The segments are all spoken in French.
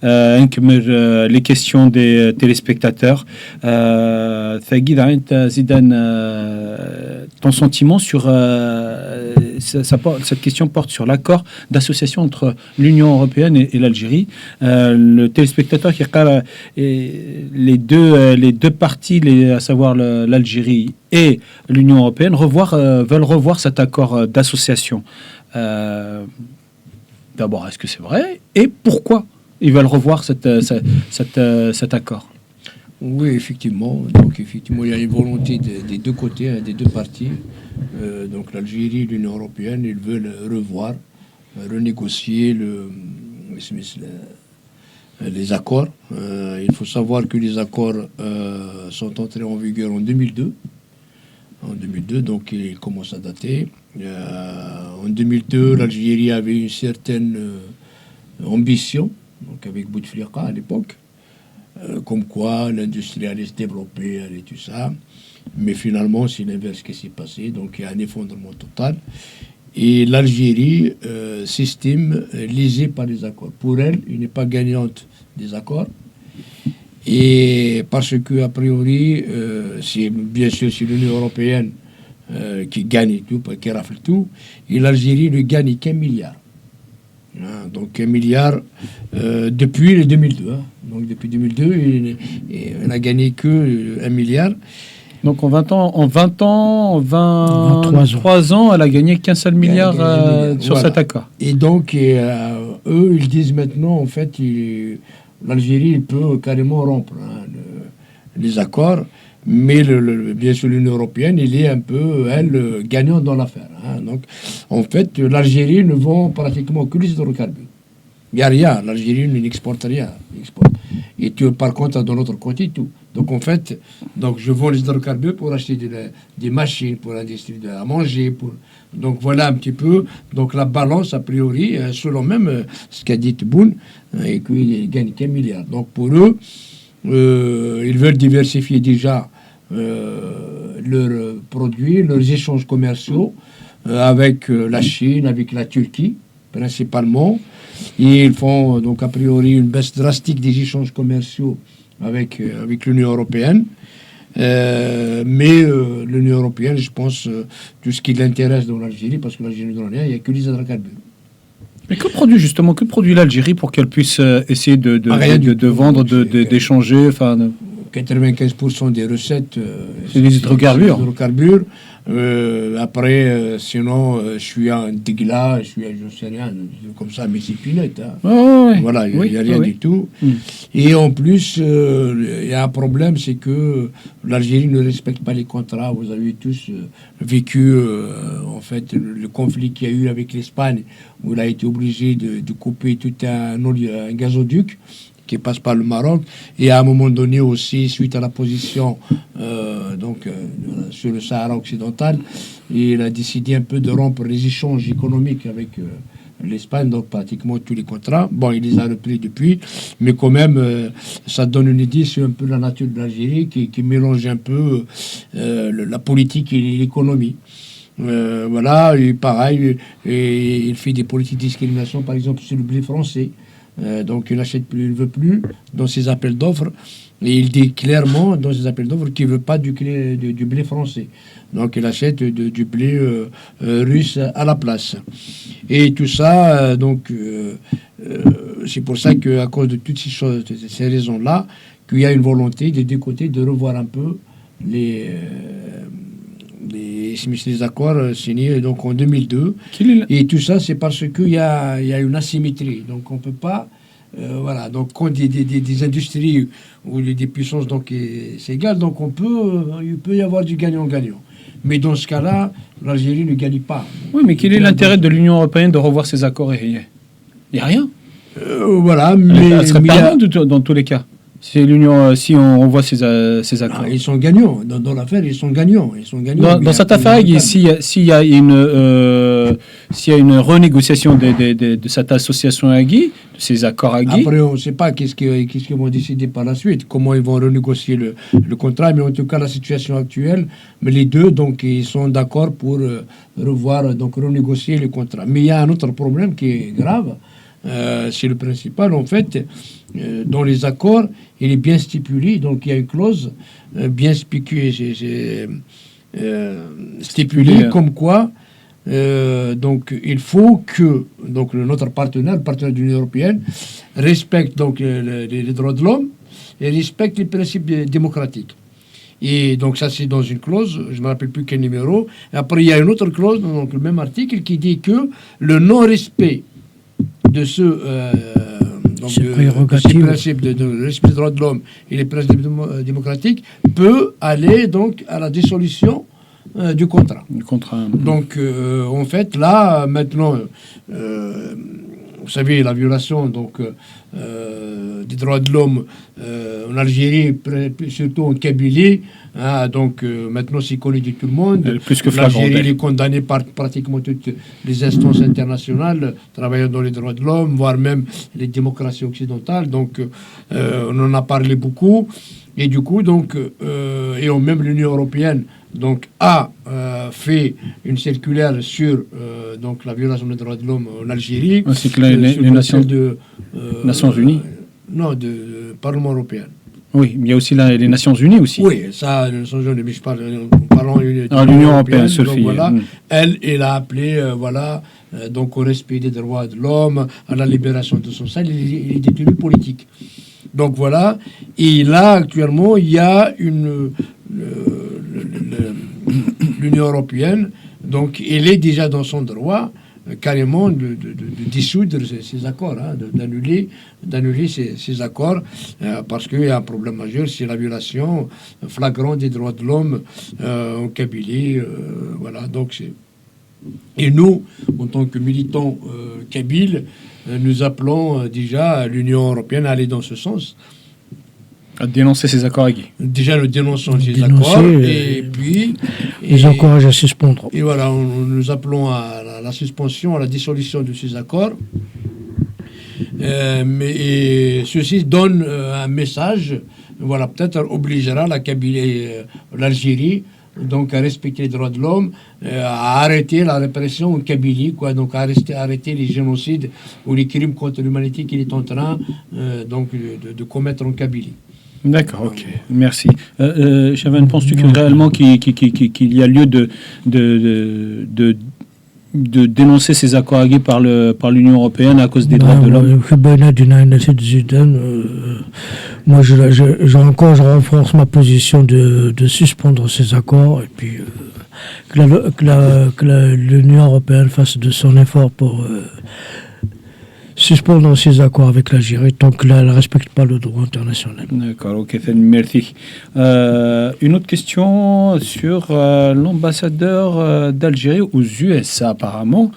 نكمل les questions des téléspectateurs. Fagid, Zidane, ton sentiment sur cette question porte sur l'accord d'association entre l'Union européenne et l'Algérie. Le téléspectateur qui regarde les deux parties, à savoir l'Algérie et l'Union européenne, veulent revoir cet accord d'association. D'abord, est-ce que c'est vrai? Et pourquoi ils veulent revoir cet accord? Oui, effectivement. Donc, effectivement, il y a une volonté des deux côtés, des deux parties. Donc, l'Algérie et l'Union européenne, ils veulent revoir, renégocier les accords. Il faut savoir que les accords sont entrés en vigueur en 2002. En 2002, donc ils commencent à dater. En 2002, l'Algérie avait une certaine ambition, donc avec Bouteflika à l'époque, comme quoi l'industrie allait se développer, allait tout ça. Mais finalement, c'est l'inverse qui s'est passé, donc il y a un effondrement total. Et l'Algérie s'estime lésée par les accords. Pour elle, il n'est pas gagnante des accords. Et parce que, a priori, bien sûr, c'est l'Union européenne qui gagne tout, qui rafle tout, et l'Algérie ne gagne qu'1 milliard. Hein, donc 1 milliard depuis le 2002. Hein. Donc depuis 2002, elle n'a gagné que 1 milliard. Donc en 23 ans, elle a gagné qu'un seul milliard sur cet accord. Et donc, eux, ils disent maintenant, en fait, l'Algérie peut carrément rompre les accords, mais bien sûr l'Union européenne, il est un peu, elle, gagnante dans l'affaire. Hein. Donc, en fait, l'Algérie ne vend pratiquement que les hydrocarbures. Il n'y a rien, l'Algérie n'exporte rien. Et par contre, dans l'autre côté, tout. Donc, en fait, je vends les hydrocarbures pour acheter des machines, pour l'industrie à manger. Donc, voilà un petit peu. Donc, la balance, a priori, selon même ce qu'a dit Tebboune, et qu'ils gagnent qu'1 milliard. Donc, pour eux, ils veulent diversifier déjà leurs produits, leurs échanges commerciaux avec la Chine, avec la Turquie, principalement. Et ils font donc a priori une baisse drastique des échanges commerciaux avec l'Union européenne. Mais l'Union européenne, je pense, tout ce qui l'intéresse dans l'Algérie, parce que l'Algérie ne donne rien, il n'y a que les hydrocarbures. Mais que produit l'Algérie pour qu'elle puisse essayer de vendre, d'échanger 95% des recettes, c'est des hydrocarbures. Après, sinon, je suis un dégla, je sais rien, comme ça, mais c'est pinette. Hein. Ouais. Voilà, il n'y a rien du tout. Et en plus, il y a un problème, c'est que l'Algérie ne respecte pas les contrats. Vous avez tous vécu, en fait, le conflit qu'il y a eu avec l'Espagne, où il a été obligé de couper tout un gazoduc qui passe par le Maroc, et à un moment donné aussi, suite à la position sur le Sahara occidental, il a décidé un peu de rompre les échanges économiques avec l'Espagne, donc pratiquement tous les contrats. Bon, il les a repris depuis, mais quand même, ça donne une idée sur un peu la nature de l'Algérie, qui mélange un peu la politique et l'économie. Voilà, et pareil, il fait des politiques de discrimination, par exemple, sur le blé français. Donc il n'achète plus, il ne veut plus dans ses appels d'offres, et il dit clairement dans ses appels d'offres qu'il ne veut pas du blé français, donc il achète du blé russe à la place, et tout ça, c'est pour ça qu'à cause de toutes ces raisons-là, qu'il y a une volonté des deux côtés de revoir un peu les accords signés donc en 2002. Et tout ça, c'est parce qu'il y a une asymétrie. Donc, on ne peut pas... voilà. Donc, quand des industries ou des puissances, donc, c'est égal. Donc, il peut y avoir du gagnant-gagnant. Mais dans ce cas-là, l'Algérie ne gagne pas. Oui, mais quel est l'intérêt de l'Union européenne de revoir ces accords? Il n'y a rien. Voilà. Elle serait perdante dans tous les cas. Si on voit ces accords. Ah, ils sont gagnants. Dans l'affaire, ils sont gagnants. Dans cette affaire, s'il y a une renégociation de cette association AGI, de ces accords AGI... Après, on ne sait pas qu'est-ce qu'ils vont décider par la suite, comment ils vont renégocier le contrat, mais en tout cas, la situation actuelle, mais les deux, donc, ils sont d'accord pour renégocier le contrat. Mais il y a un autre problème qui est grave, c'est le principal. En fait, dans les accords, il est bien stipulé. Donc, il y a une clause bien stipulée comme quoi donc, il faut que donc, notre partenaire, le partenaire de l'Union européenne, respecte donc, les droits de l'homme et respecte les principes démocratiques. Et donc ça, c'est dans une clause, je ne me rappelle plus quel numéro. Et après, il y a une autre clause, donc le même article, qui dit que le non-respect de ces principes de respect des droits de l'homme et les principes démocratiques peut aller donc à la dissolution du contrat. Donc, en fait, là, maintenant, vous savez, la violation donc, des droits de l'homme en Algérie, surtout en Kabylie, hein, donc maintenant c'est connu de tout le monde. L'Algérie est condamnée par pratiquement toutes les instances internationales travaillant dans les droits de l'homme, voire même les démocraties occidentales. Donc, on en a parlé beaucoup. Et du coup, donc, et même l'Union européenne donc, a fait une circulaire sur donc, la violation des droits de l'homme en Algérie. C'est que les Nations Unies non, du Parlement européen. Oui, mais il y a aussi les Nations Unies aussi. Oui, ça, les Nations Unies, mais je parle de l'Union européenne, donc, voilà, elle a appelé donc, au respect des droits de l'homme, à la libération de son sang, les détenus politiques. Donc voilà, et là actuellement il y a l'Union européenne, donc elle est déjà dans son droit carrément de dissoudre ces accords, hein, d'annuler ces accords, parce qu'il y a un problème majeur, c'est la violation flagrante des droits de l'homme en Kabylie, voilà, donc c'est... Et nous, en tant que militants kabyles, nous appelons déjà l'Union européenne à aller dans ce sens. À dénoncer ces accords à Guy. Déjà, nous dénonçons ces accords et puis... Les encourage à suspendre. Et voilà, nous appelons à la suspension, à la dissolution de ces accords. Mais ceci donne un message, voilà, peut-être obligera la Kabylie, l'Algérie, donc à respecter les droits de l'homme, à arrêter la répression en Kabylie, quoi, donc à arrêter les génocides ou les crimes contre l'humanité qu'il est en train donc de commettre en Kabylie. D'accord, ok, merci. Chavan, penses-tu que réellement qu'il y a lieu de dénoncer ces accords à Guy par l'Union européenne à cause des droits de l'homme? Moi, je renforce ma position de suspendre ces accords et puis que l'Union européenne fasse de son effort pour suspendre ces accords avec l'Algérie tant qu'elle ne respecte pas le droit international. D'accord, ok, merci. Une autre question sur l'ambassadeur d'Algérie aux USA, apparemment.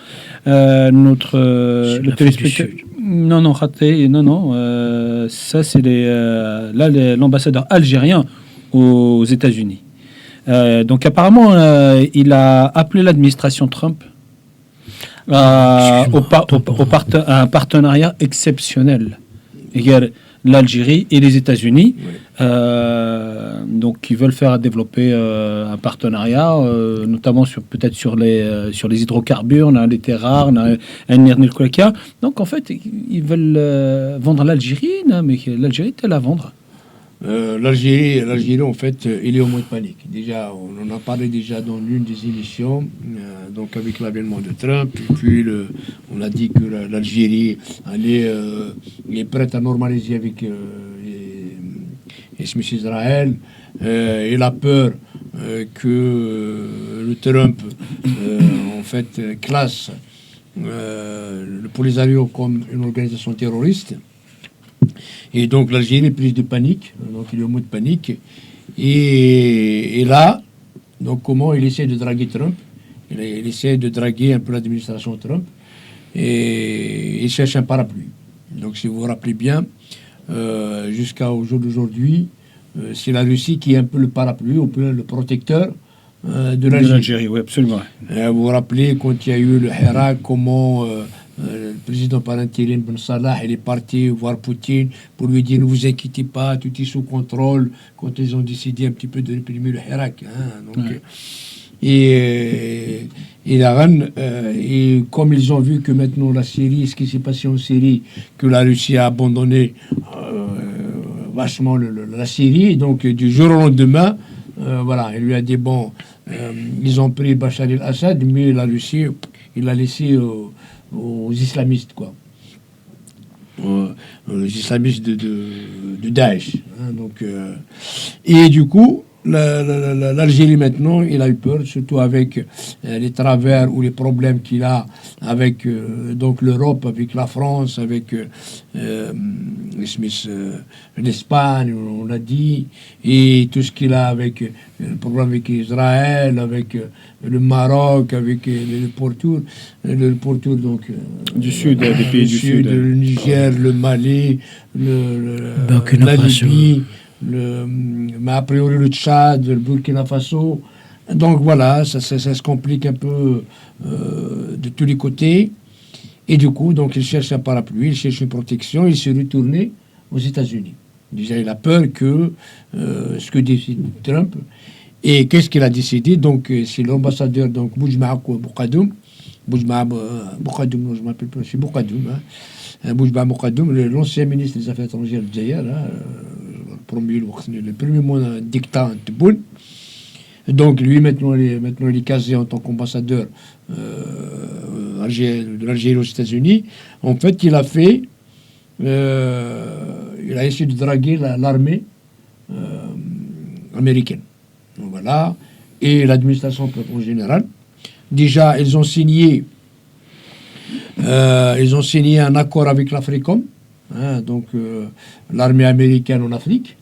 Le téléspectateur... Non, ça c'est l'ambassadeur algérien aux États-Unis. Donc apparemment, il a appelé l'administration Trump à un partenariat exceptionnel. L'Algérie et les États-Unis, donc qui veulent faire développer un partenariat, notamment peut-être sur les hydrocarbures, les terres rares, donc en fait ils veulent vendre l'Algérie, mais l'Algérie est-elle à vendre? L'Algérie, en fait, il est au mode panique. Déjà, on en a parlé déjà dans l'une des émissions, donc avec l'avènement de Trump. Et puis, on a dit que l'Algérie est prête à normaliser avec Israël. Il a peur que le Trump, en fait, classe le Polisario comme une organisation terroriste. Et donc l'Algérie est prise de panique, donc il est au mode panique. Et là, donc comment il essaie de draguer Trump, il essaie de draguer un peu l'administration Trump, et il cherche un parapluie. Donc si vous vous rappelez bien, jusqu'au jour d'aujourd'hui, c'est la Russie qui est un peu le parapluie, un peu le protecteur de l'Algérie. Oui, absolument. Vous vous rappelez quand il y a eu le Hirak, comment... le président par intérim Ben Salah, il est parti voir Poutine pour lui dire ne vous inquiétez pas, tout est sous contrôle, quand ils ont décidé un petit peu de réprimer le Hirak. Hein, donc, et l'Iran. Et comme ils ont vu que maintenant la Syrie, ce qui s'est passé en Syrie, que la Russie a abandonné vachement la Syrie, donc du jour au lendemain, voilà, il lui a dit bon, ils ont pris Bachar el-Assad, mais la Russie, il l'a laissé aux islamistes, quoi. Les islamistes de Daesh. Hein, donc, et du coup, l'Algérie maintenant, il a eu peur, surtout avec les travers ou les problèmes qu'il a avec donc l'Europe, avec la France, avec l'Espagne, on l'a dit, et tout ce qu'il a avec le problème avec Israël, avec le Maroc, avec le Portour, donc du sud, des pays du sud, le Niger, le Mali, Burkina la Faso. Libye, mais a priori le Tchad, le Burkina Faso. Donc voilà, ça se complique un peu de tous les côtés. Et du coup, donc il cherche un parapluie, il cherche une protection, il s'est retourné aux États-Unis. Déjà, il a peur que ce que décide Trump. Et qu'est-ce qu'il a décidé? Donc, c'est l'ambassadeur, donc Boujma Boukadoum. Boujma Boukadoum, non, je ne m'appelle pas, c'est Boukadoum. Hein. Boujma Boukadoum, l'ancien ministre des Affaires étrangères de Djaïa, le premier mot d'un dictat de Boune. Donc, lui, maintenant, il est casé en tant qu'ambassadeur de l'Algérie aux États-Unis. En fait, il a essayé de draguer l'armée américaine. Donc, voilà. Et l'administration en général. Déjà, ils ont signé un accord avec l'Africom, hein, donc l'armée américaine en Afrique.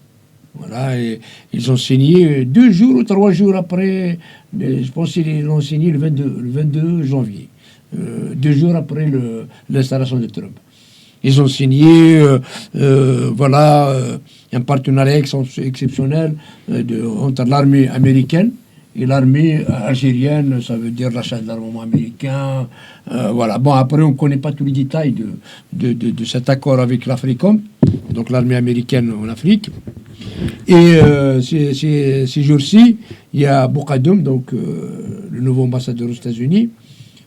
Voilà, et ils ont signé 2 jours ou 3 jours après, je pense qu'ils l'ont signé le 22 janvier, 2 jours après l'installation de Trump. Ils ont signé un partenariat exceptionnel entre l'armée américaine et l'armée algérienne, ça veut dire l'achat de l'armement américain. Voilà. Bon, après, on ne connaît pas tous les détails de cet accord avec l'Africom, donc l'armée américaine en Afrique. Et ces jours-ci, il y a Boukadoum, donc le nouveau ambassadeur aux États-Unis.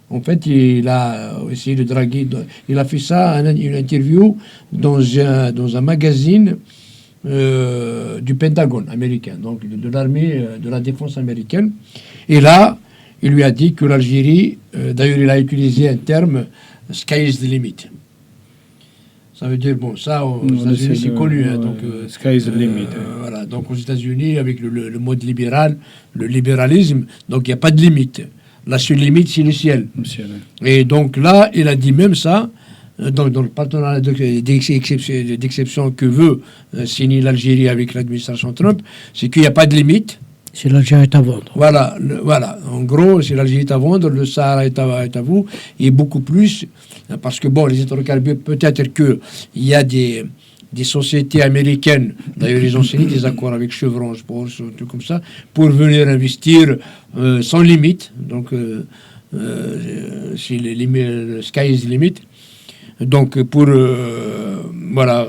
En fait, il a essayé de draguer. Il a fait ça, une interview dans un magazine du Pentagone américain, donc de l'armée de la défense américaine. Et là, il lui a dit que l'Algérie, d'ailleurs, il a utilisé un terme « sky is the limit ». Ça veut dire, bon, ça, aux États-Unis, c'est connu. Hein, donc, sky is the limit. Voilà, donc aux États-Unis, avec le mode libéral, le libéralisme, donc il n'y a pas de limite. La seule limite, c'est le ciel. Et donc là, il a dit même ça, dans le partenariat d'exception que veut signer l'Algérie avec l'administration Trump, c'est qu'il n'y a pas de limite. Si l'Algérie est à vendre. Voilà. En gros, si l'Algérie est à vendre, le Sahara est à vous, et beaucoup plus, parce que bon, les hydrocarbures, peut-être qu'il y a des sociétés américaines, d'ailleurs ils ont signé des accords avec Chevron, je pense, un truc comme ça, pour venir investir sans limite, donc c'est le sky is the limit, donc pour, voilà,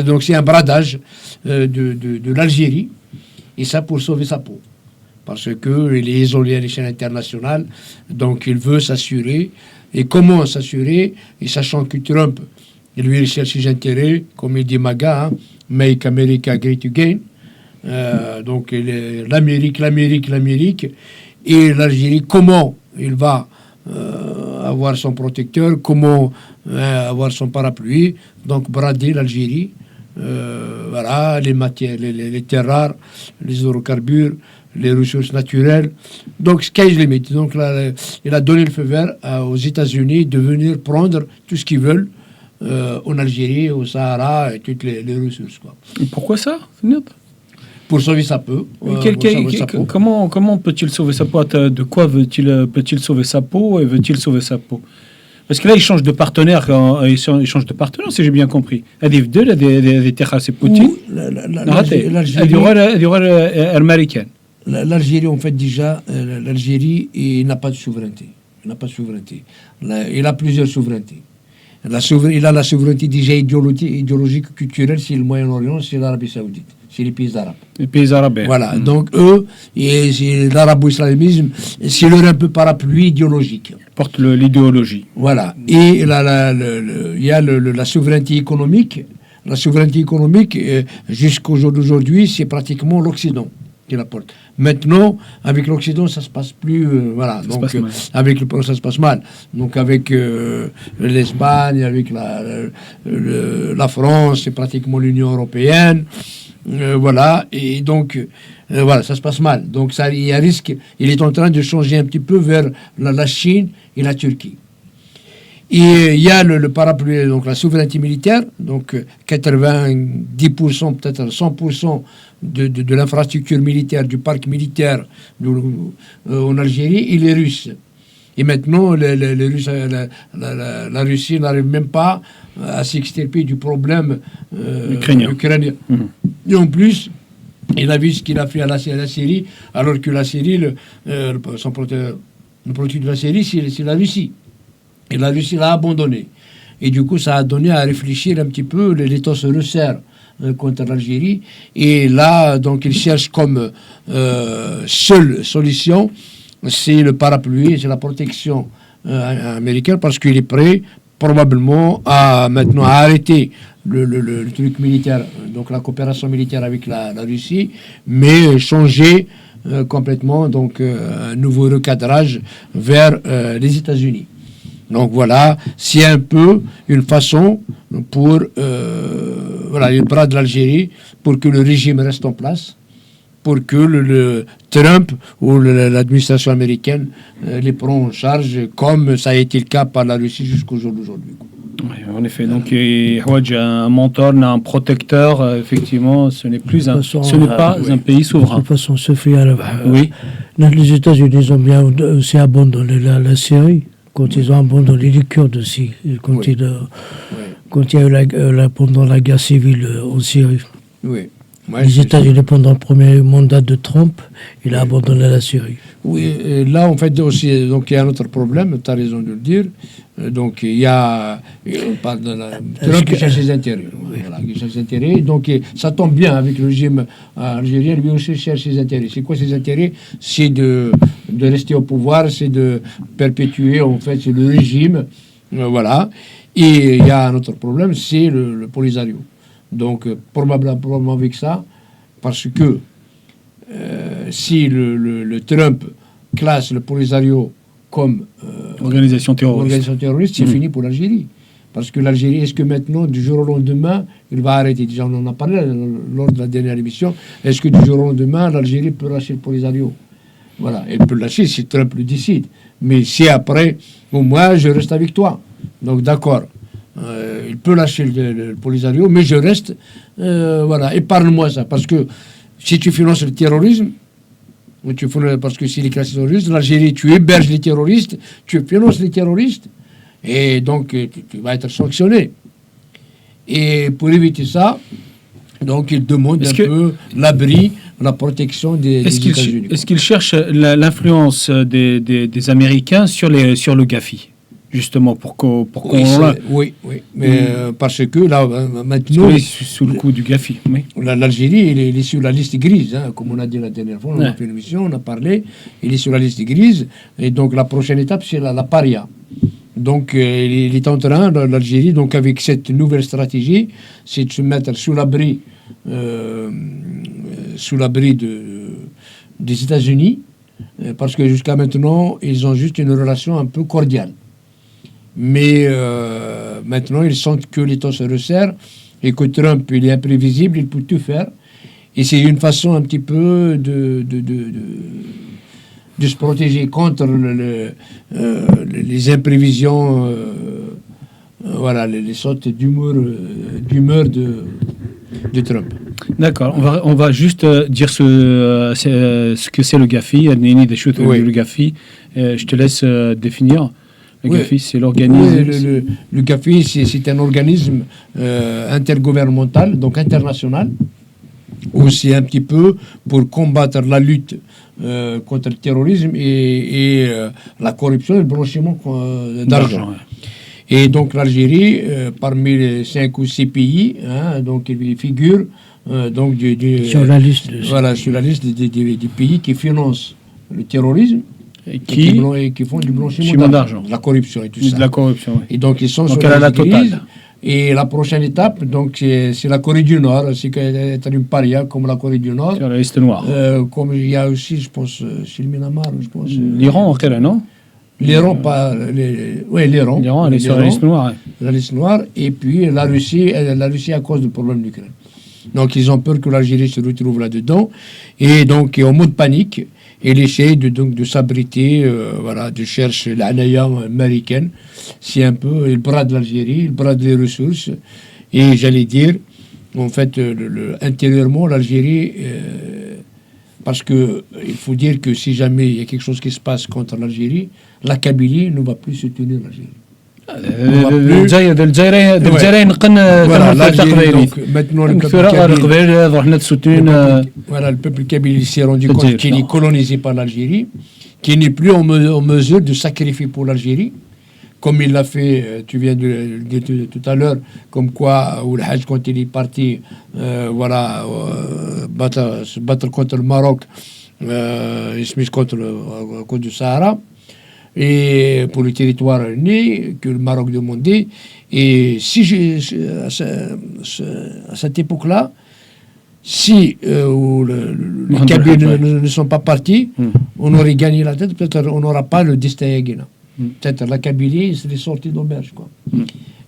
donc c'est un bradage de l'Algérie, et ça pour sauver sa peau, parce qu'il est isolé à l'échelle internationale, donc il veut s'assurer, et comment s'assurer, et sachant que Trump, lui, il cherche ses intérêts, comme il dit MAGA, hein, Make America Great Again. Donc, l'Amérique, et l'Algérie, comment il va avoir son protecteur, comment avoir son parapluie, donc brader l'Algérie, voilà, les matières, les terres rares, les hydrocarbures, les ressources naturelles. Donc, sky is the limit. Donc, là, il a donné le feu vert aux États-Unis de venir prendre tout ce qu'ils veulent en Algérie, au Sahara, et toutes les ressources. Quoi. Et pourquoi ça, pour sauver sa peau. Comment peut-il sauver sa peau? De quoi peut-il sauver sa peau et veut-il sauver sa peau? Parce que là, il change de partenaire, si j'ai bien compris. Des terres, c'est Poutine. L'Algérie, en fait, déjà, l'Algérie n'a pas de souveraineté. Il a plusieurs souverainetés. Il a la souveraineté déjà idéologique, culturelle, c'est le Moyen-Orient, c'est l'Arabie Saoudite, c'est les pays arabes. Les pays arabes. Voilà, donc eux, c'est l'arabo-islamisme, c'est leur un peu parapluie idéologique. Porte l'idéologie. Voilà, et il y a la souveraineté économique. La souveraineté économique, jusqu'au jour d'aujourd'hui, c'est pratiquement l'Occident qui la porte. Maintenant, avec l'Occident, ça se passe plus, voilà. Ça donc, se passe mal. avec ça se passe mal. Donc, avec l'Espagne, avec la France, c'est pratiquement l'Union européenne, voilà. Et donc, voilà, ça se passe mal. Donc, il y a risque. Il est en train de changer un petit peu vers la Chine et la Turquie. Et il y a le parapluie, donc la souveraineté militaire, donc 90%, peut-être 100% de l'infrastructure militaire, du parc militaire en Algérie, et les Russes. Et maintenant, les Russes, la Russie n'arrive même pas à s'extirper du problème ukrainien. Et en plus, il a vu ce qu'il a fait à la Syrie, alors que la Syrie, le produit de la Syrie, c'est la Russie. Et la Russie l'a abandonné. Et du coup, ça a donné à réfléchir un petit peu. Les temps se resserrent contre l'Algérie. Et là, donc, ils cherchent comme seule solution, c'est le parapluie, c'est la protection américaine, parce qu'il est prêt, probablement, maintenant à arrêter le truc militaire, donc la coopération militaire avec la Russie, mais changer complètement, donc, un nouveau recadrage vers les États-Unis. Donc voilà, c'est un peu une façon pour les bras de l'Algérie, pour que le régime reste en place, pour que le Trump ou l'administration américaine les prend en charge, comme ça a été le cas par la Russie jusqu'au jour d'aujourd'hui. Oui, en effet. Donc, Houadj a un mentor, un protecteur. Effectivement, ce n'est plus pas un pays souverain. De toute façon, Sophie, oui. Les États-Unis ont bien aussi abandonné la Syrie. Quand ils ont abandonné les Kurdes aussi, quand il y a eu pendant la guerre civile en Syrie. Oui. Les États-Unis, pendant le premier mandat de Trump, il a abandonné la Syrie. Oui, et là, en fait, aussi, donc, il y a un autre problème, tu as raison de le dire. Donc, il y a... Trump qui cherche ses intérêts. Oui. Voilà, qui cherche ses intérêts. Donc, ça tombe bien avec le régime algérien. Lui aussi cherche ses intérêts. C'est quoi ses intérêts? C'est de rester au pouvoir, c'est de perpétuer, en fait, c'est le régime. Voilà. Et il y a un autre problème, c'est le Polisario. Donc, probablement avec ça, parce que si le Trump classe le Polisario comme organisation terroriste, c'est fini pour l'Algérie. Parce que l'Algérie, est-ce que maintenant, du jour au lendemain, il va arrêter? Déjà, on en a parlé lors de la dernière émission. Est-ce que du jour au lendemain, l'Algérie peut lâcher le Polisario? Voilà, elle peut le lâcher si Trump le décide. Mais si après, au moins, je reste avec toi. Donc, d'accord. Il peut lâcher le Polisario, mais je reste. Voilà, épargne-moi ça. Parce que si tu finances le terrorisme, parce que si les classes terroristes, l'Algérie, tu héberges les terroristes, tu finances les terroristes, et donc tu vas être sanctionné. Et pour éviter ça, donc il demande peu l'abri, la protection des États-Unis. Est-ce qu'il cherche l'influence des Américains sur le Gafi? Justement, pour qu'on oui, mais parce que là, maintenant... sous le coup du Gafi, oui. L'Algérie, il est sur la liste grise, hein, comme on a dit la dernière fois, on a fait une émission, on a parlé, il est sur la liste grise, et donc la prochaine étape, c'est la paria. Donc, il est en train, l'Algérie, donc avec cette nouvelle stratégie, c'est de se mettre sous l'abri des États-Unis, parce que jusqu'à maintenant, ils ont juste une relation un peu cordiale. Mais maintenant, ils sentent que les temps se resserrent et que Trump, il est imprévisible, il peut tout faire. Et c'est une façon un petit peu de se protéger contre les imprévisions, les sautes d'humeur de Trump. D'accord, on va juste dire ce que c'est le Gafi, le Gafi. Je te laisse définir. Le Gafi, c'est l'organisme. Le Gafi, c'est un organisme intergouvernemental, donc international, aussi un petit peu pour combattre la lutte contre le terrorisme et la corruption et le blanchiment d'argent. Et donc l'Algérie, parmi les 5 ou 6 pays, hein, donc il figure donc sur la liste. Voilà, sur la liste des pays qui financent le terrorisme et qui font du blanchiment d'argent, de la corruption et tout ça. De la corruption, oui. Et donc ils sont donc sur la totale. Et la prochaine étape, donc c'est la Corée du Nord, c'est une paria comme la Corée du Nord. Sur la liste noire. Comme il y a aussi, je pense, c'est le Myanmar, je pense. L'Iran, en là, non? L'Iran, pas. Oui, l'Iran. L'Iran, elle est sur la liste noire. La liste noire. Et puis la Russie à cause du problème d'Ukraine. Donc ils ont peur que l'Algérie se retrouve là-dedans. Et donc, en mode panique, il essaie de s'abriter, voilà, de chercher l'anaya américaine. C'est un peu le bras de l'Algérie, le bras des ressources. Et j'allais dire, en fait, intérieurement, l'Algérie. Parce qu'il faut dire que si jamais il y a quelque chose qui se passe contre l'Algérie, la Kabylie ne va plus soutenir l'Algérie. Voilà, l'Algérie, donc maintenant le peuple kabyle s'est rendu compte qu'il est colonisé par l'Algérie, qu'il n'est plus en mesure de sacrifier pour l'Algérie, comme il l'a fait, tu viens de dire tout à l'heure, comme quoi, ou le Hajj, quand il est parti, voilà, se battre contre le Maroc, il se met contre du Sahara, et pour le territoire né que le Maroc demandait. Et si à cette époque-là, si les Kabyles ne sont pas partis, on aurait gagné la tête, peut-être on n'aura pas le destin Guéna. Peut-être la Kabylie serait sortie d'auberge, quoi.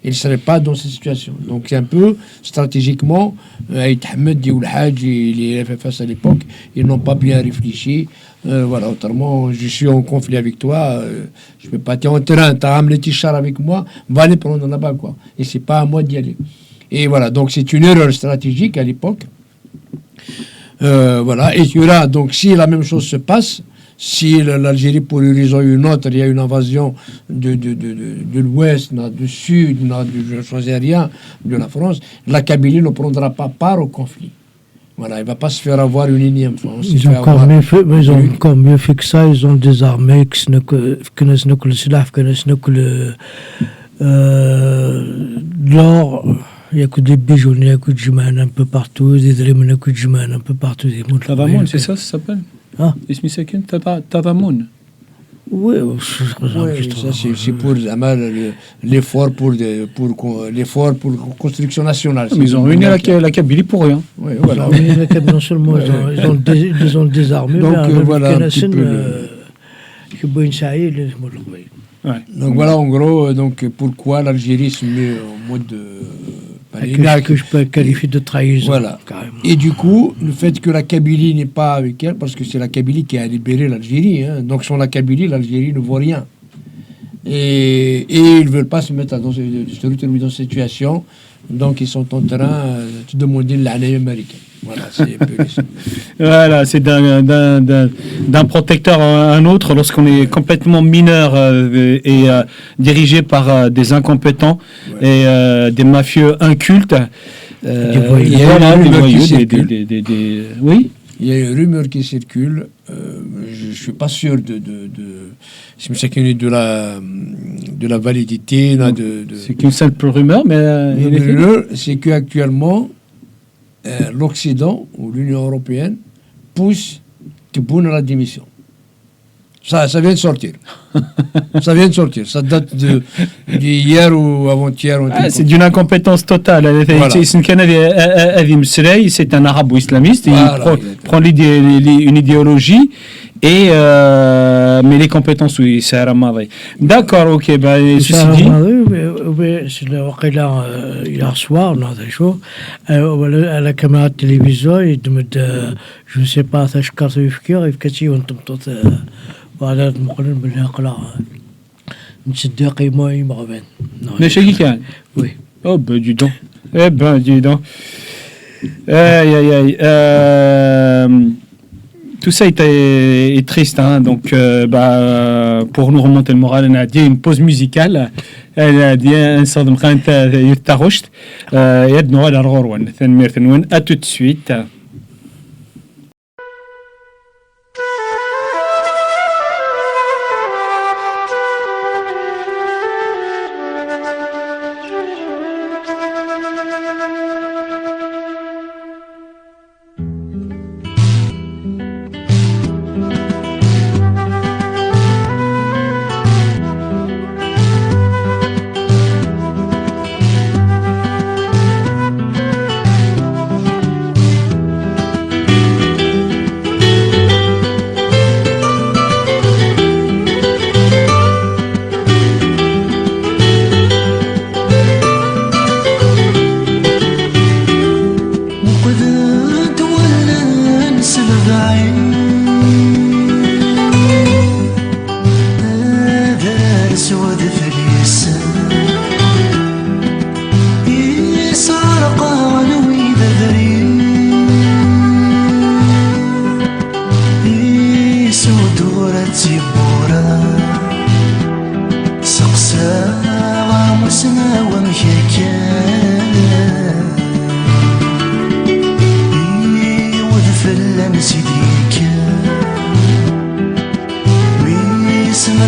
Il ne serait pas dans cette situation. Donc c'est un peu stratégiquement, Aït Ahmed et Oulhadj et les FFS à l'époque, ils n'ont pas bien réfléchi. Voilà, autrement, je suis en conflit avec toi, je ne peux pas, tu es en terrain, tu as amené tes chars avec moi, va les prendre là-bas, quoi. Et c'est pas à moi d'y aller. Et voilà, donc c'est une erreur stratégique à l'époque. Voilà, et tu là, donc si la même chose se passe, si l'Algérie, pour une raison ou une autre, il y a une invasion de l'Ouest, du Sud, je ne choisis rien, de la France, la Kabylie ne prendra pas part au conflit. Voilà, il ne va pas se faire avoir une énième fois. Ils ont encore mieux fait que ça, ils ont des armées qui ne l'or. Il n'y a que des bijoux, il y a que du man un peu partout, des éléments, il y a que du man un peu partout. Tadamoun, c'est ça s'appelle? Ah. Ismi Sakin, Tadamoun. Oui, ça c'est pour l'effort pour construction nationale. Mais ils ont ruiné la Kabylie pour rien. Oui, voilà. La Kabylie, non seulement ils ont désarmé, donc voilà un petit peu donc voilà en gros donc pourquoi l'Algérie se met en mode que je peux qualifier de trahison. Voilà. Carrément. Et du coup, le fait que la Kabylie n'est pas avec elle, parce que c'est la Kabylie qui a libéré l'Algérie, hein, donc sans la Kabylie, l'Algérie ne vaut rien. Et ils ne veulent pas se mettre se retrouver dans cette situation, donc ils sont en train de demander l'année américaine. Voilà, c'est un peu voilà, c'est d'un protecteur à un autre lorsqu'on est complètement mineur et dirigé par des incompétents et des mafieux incultes. Des voyous, oui. Il y a une rumeur qui circule, je ne suis pas sûr de la validité. C'est qu'une simple rumeur, mais... c'est qu'actuellement, l'Occident ou l'Union européenne pousse Tebboune à la démission. Ça vient de sortir. Ça vient de sortir. Ça date d'hier ou avant-hier. C'est d'une incompétence totale. C'est un arabo-islamiste. Il prend une idéologie. Mais les compétences, oui, c'est Ramadé. D'accord, ok. Ceci dit. Hier soir, à la caméra de télévision, il me dit, je ne sais pas, je casse le cœur, et que on tombe voilà, المقرن بالله قلع نصدق ما يمغبن نشيكي كان oui oh ben dis donc dis donc tout ça est triste hein, donc pour nous remonter le moral on a dit une pause musicale elle a dit un sort de مخان يترشت يدنا على الغروان ثاني ثنون à tout de suite.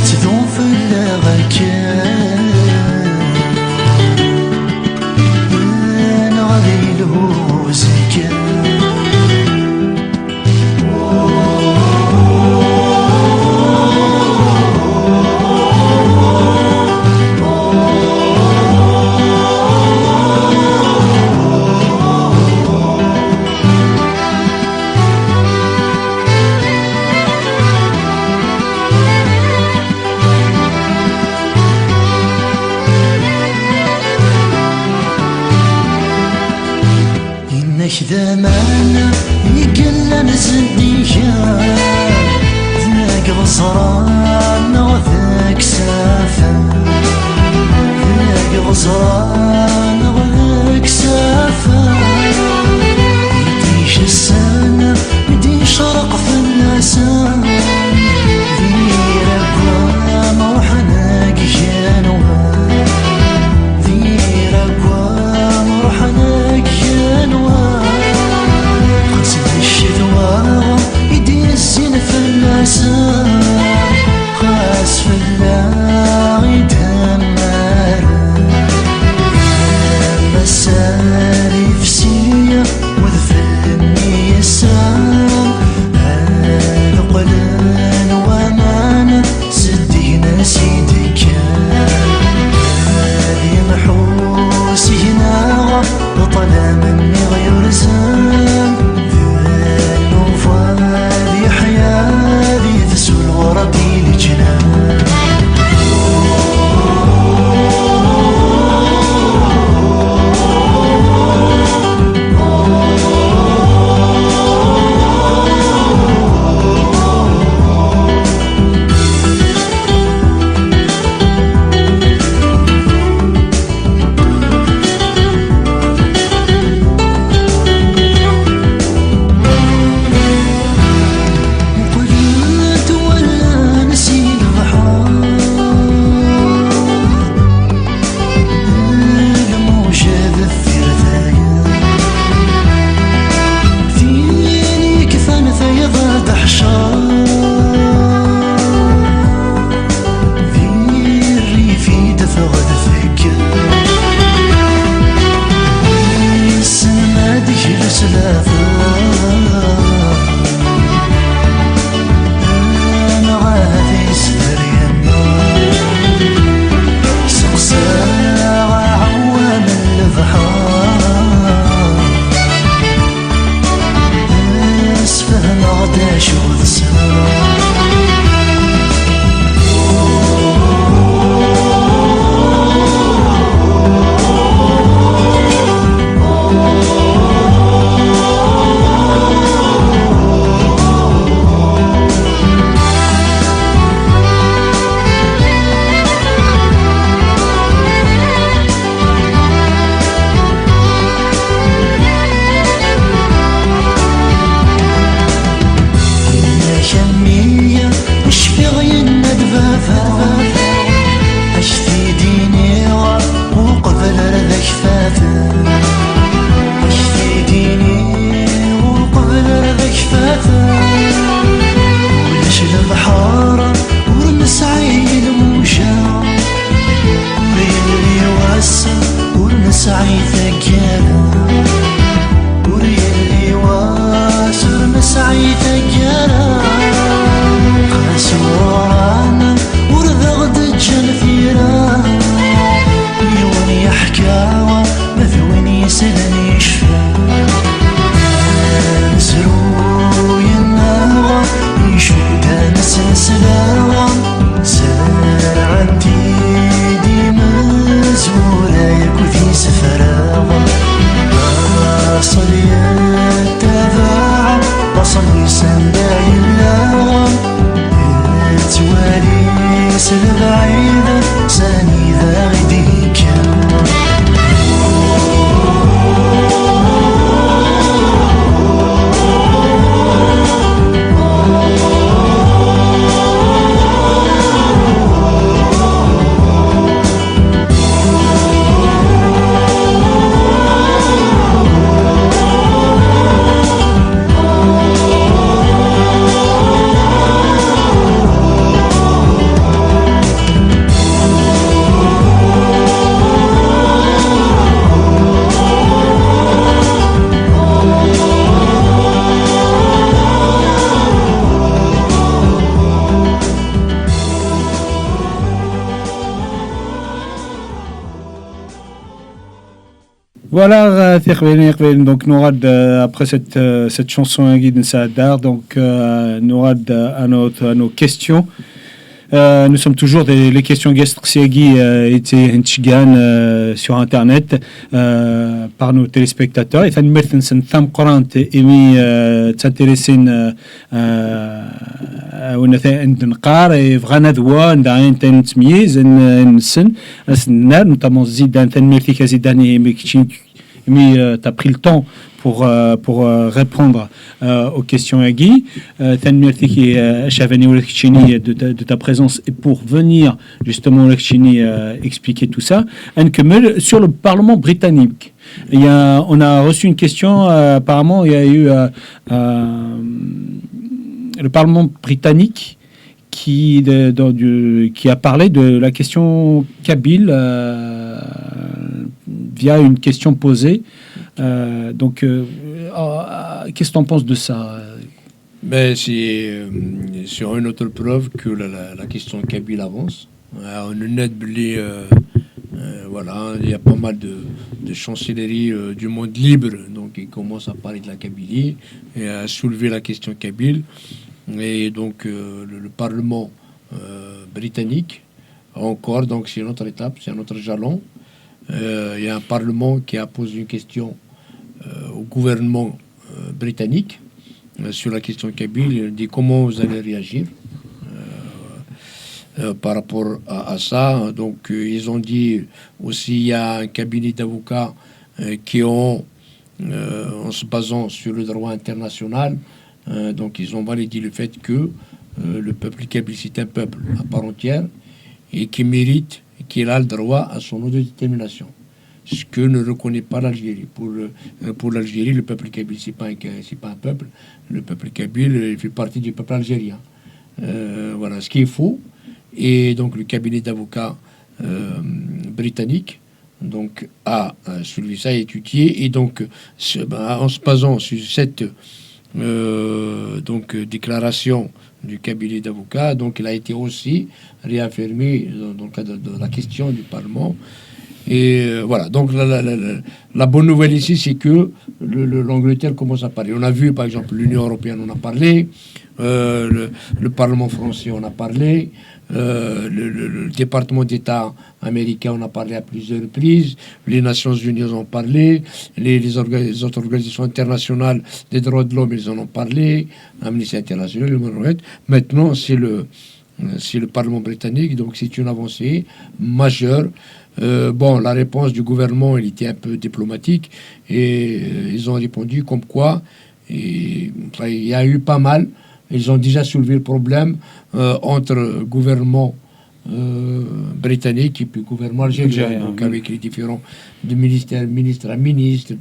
تذوب في الغكان نغلي الهوز كان ذمان يقل نزديها ذاك غصران وذاك سافا ذاك غصران وذاك سافا يديش السنة يدي شرق في النسان ذي ربوان روحنا جانوها ذي ربوان روحنا جانوها يدي الزين في النسان خاص في الله يتهمر لما السالي في سيريا وذفلني السام القلن ومانا سدينا سيدي كان هذه محوسي هنا وطلع مني غير زام هذه حياتي تسول وربي لجنان Voilà, donc Nourad, après cette chanson à Guy de Saadar, donc Nourad à nos questions. Nous sommes toujours les questions Guestriagi étaient sur Internet par nos téléspectateurs. Et ça nous met une femme courante et mis t'intéresser on a fait un قار et vraiment دوا عندنا تنتميز السن notamment Zidane تنمرتي كزيداني mais tu as pris le temps pour répondre aux questions à Guy. Merci de ta présence et pour venir justement expliquer tout ça. Sur le Parlement britannique, on a reçu une question. Apparemment, il y a eu le Parlement britannique qui a parlé de la question kabyle via une question posée. Qu'est-ce que tu en penses de ça? Ben, c'est sur une autre preuve que la question kabyle avance. On voilà, il y a pas mal de chancelleries du monde libre, donc ils commencent à parler de la Kabylie et à soulever la question kabyle. Et donc le Parlement britannique, encore, donc c'est une autre étape, c'est un autre jalon. Il y a un Parlement qui a posé une question au gouvernement britannique sur la question kabyle. Il dit comment vous allez réagir par rapport à ça. Donc ils ont dit aussi il y a un cabinet d'avocats qui ont, en se basant sur le droit international, donc ils ont validé le fait que le peuple kabyle c'est un peuple à part entière et qui mérite, qu'il a le droit à son autodétermination, ce que ne reconnaît pas l'Algérie. Pour l'Algérie, le peuple kabyle c'est pas un peuple. Le peuple kabyle il fait partie du peuple algérien. Voilà ce qui est faux. Et donc le cabinet d'avocats britannique donc a soulevé ça et étudié, et donc en se basant sur cette déclaration du cabinet d'avocats, donc il a été aussi réaffirmé dans le cadre de la question du Parlement. Et voilà, donc la bonne nouvelle ici, c'est que l'Angleterre commence à parler. On a vu, par exemple, l'Union européenne, on a parlé, le Parlement français, on a parlé, le département d'État américain, on a parlé à plusieurs reprises, les Nations Unies ont parlé, les autres organisations internationales des droits de l'homme, ils en ont parlé, Amnesty International, maintenant c'est le Parlement britannique, donc c'est une avancée majeure. La réponse du gouvernement, elle était un peu diplomatique, et ils ont répondu comme quoi il y a eu pas mal. Ils ont déjà soulevé le problème entre gouvernement britannique et puis gouvernement algérien, donc avec les différents ministres à ministre,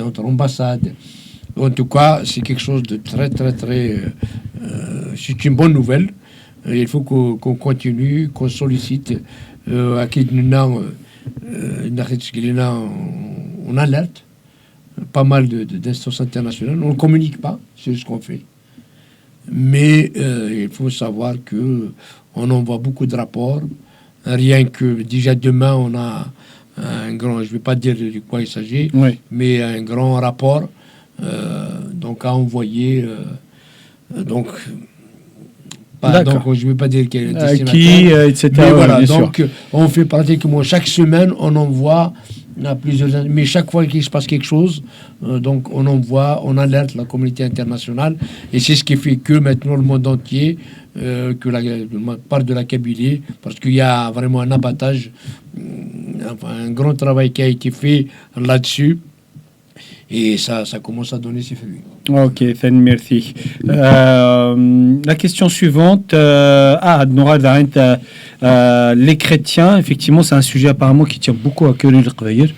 entre ambassades. En tout cas, c'est quelque chose de très, très, très... c'est une bonne nouvelle. Il faut qu'on continue, qu'on sollicite. On alerte pas mal d'instances internationales. On ne communique pas sur ce qu'on fait. Mais il faut savoir qu'on envoie beaucoup de rapports. Rien que déjà demain, on a un grand, je ne vais pas dire de quoi il s'agit, oui, mais un grand rapport donc à envoyer. Donc je ne vais pas dire quel est le qui, etc. Mais voilà, donc on fait pratiquement chaque semaine, on envoie à plusieurs, mais chaque fois qu'il se passe quelque chose, donc on envoie, on alerte la communauté internationale, et c'est ce qui fait que maintenant le monde entier, parle de la Kabylie, parce qu'il y a vraiment un abattage, un grand travail qui a été fait là-dessus. Et ça commence à donner ses fruits. Ok, merci. La question suivante. Nora Daint, les chrétiens, effectivement, c'est un sujet apparemment qui tient beaucoup à cœur le Qbayr,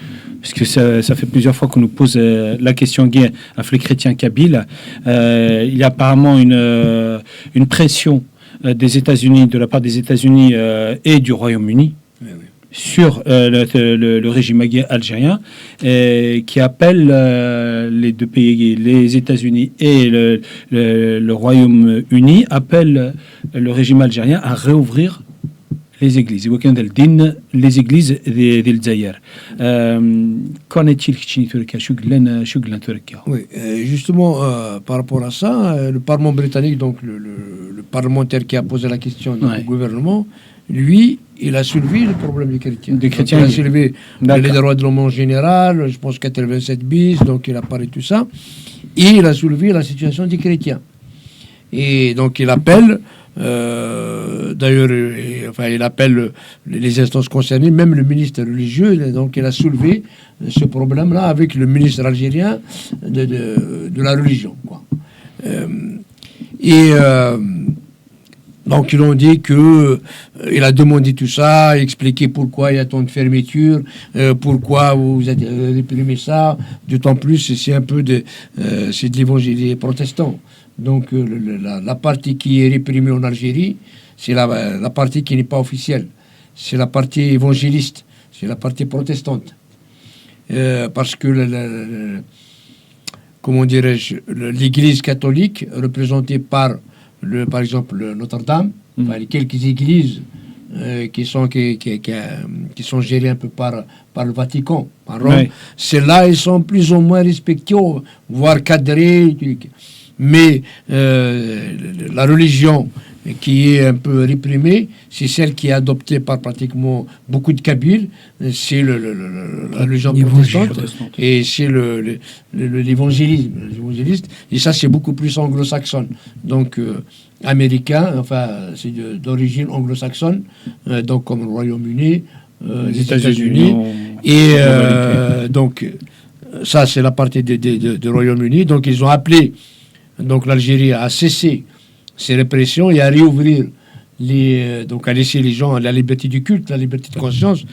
parce que ça fait plusieurs fois qu'on nous pose la question gay à les chrétiens kabyles. Il y a apparemment une pression des États-Unis, de la part des États-Unis et du Royaume-Uni. Oui. Sur le régime algérien, qui appelle les deux pays, les États-Unis et le Royaume-Uni, appellent le régime algérien à réouvrir Les églises. Les églises des Zaïr. Qu'en est-il chez Turquie? Oui, justement, par rapport à ça, le Parlement britannique, donc le parlementaire qui a posé la question au gouvernement, lui, il a soulevé le problème des chrétiens. Il a soulevé les droits de l'homme en général, je pense 87 bis, donc il a parlé de tout ça. Et il a soulevé la situation des chrétiens. Et donc il appelle, d'ailleurs, il appelle les instances concernées, même le ministre religieux, donc il a soulevé ce problème-là avec le ministre algérien de la religion, quoi. Donc ils ont dit que il a demandé tout ça, expliqué pourquoi il y a tant de fermetures, pourquoi vous avez réprimé ça, d'autant plus c'est un peu c'est de l'évangile des protestants. Donc la partie qui est réprimée en Algérie, c'est la partie qui n'est pas officielle, c'est la partie évangéliste, c'est la partie protestante, parce que comment dirais-je, l'Église catholique représentée par exemple Notre-Dame, les quelques églises qui sont gérées un peu par le Vatican, par Rome, celles-là, elles sont plus ou moins respectées, voire cadrées. Mais la religion qui est un peu réprimée, c'est celle qui est adoptée par pratiquement beaucoup de Kabyles, c'est la religion protestante, et c'est l'évangéliste, et ça c'est beaucoup plus anglo-saxonne, donc américain, enfin c'est d'origine anglo-saxonne, donc comme le Royaume-Uni, les États-Unis, et donc ça c'est la partie du Royaume-Uni, donc ils ont appelé donc l'Algérie à cesser ces répressions et à réouvrir donc à laisser les gens la liberté du culte, la liberté de conscience,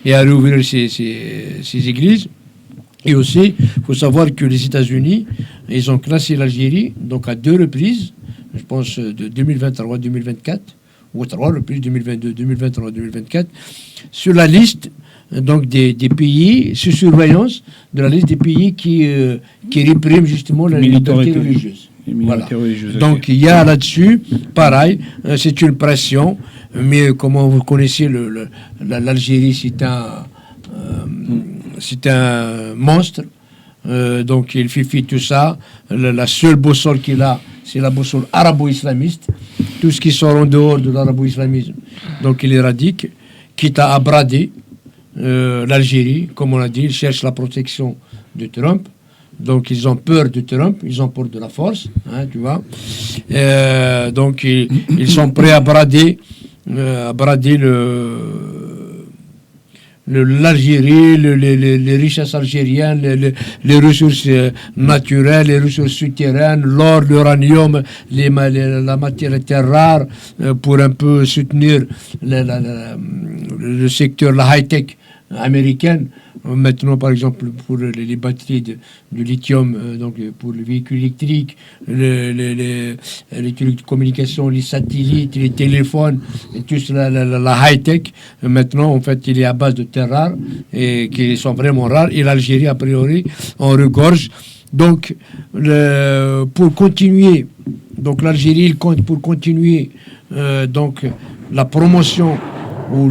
et à réouvrir ces églises. Et aussi, il faut savoir que les États-Unis, ils ont classé l'Algérie donc à 2 reprises, je pense de 2023 2024, ou 3 reprises 2022 2023 2024, sur la liste donc des pays sous surveillance de la liste des pays qui répriment justement la liberté religieuse. Voilà. Donc il y a là-dessus, pareil, c'est une pression, mais comment vous connaissez l'Algérie, c'est un monstre, donc il fait tout ça. La seule boussole qu'il a, c'est la boussole arabo-islamiste. Tout ce qui sort en dehors de l'arabo-islamisme, donc il éradique, quitte à brader l'Algérie, comme on l'a dit, ils cherchent la protection de Trump. Donc ils ont peur de Trump, ils ont peur de la force, tu vois. Donc ils sont prêts à brader l'Algérie, les richesses algériennes, les ressources naturelles, les ressources souterraines, l'or, l'uranium, la matière terre rare, pour un peu soutenir le secteur, la high-tech américaine. Maintenant, par exemple, pour les batteries de lithium, donc pour les véhicules électriques, les télécommunications, les satellites, les téléphones, et tout la high-tech, maintenant, en fait, il est à base de terres rares, et qui sont vraiment rares, et l'Algérie, a priori, en regorge. Donc, pour continuer, donc l'Algérie, il compte pour continuer donc la promotion ou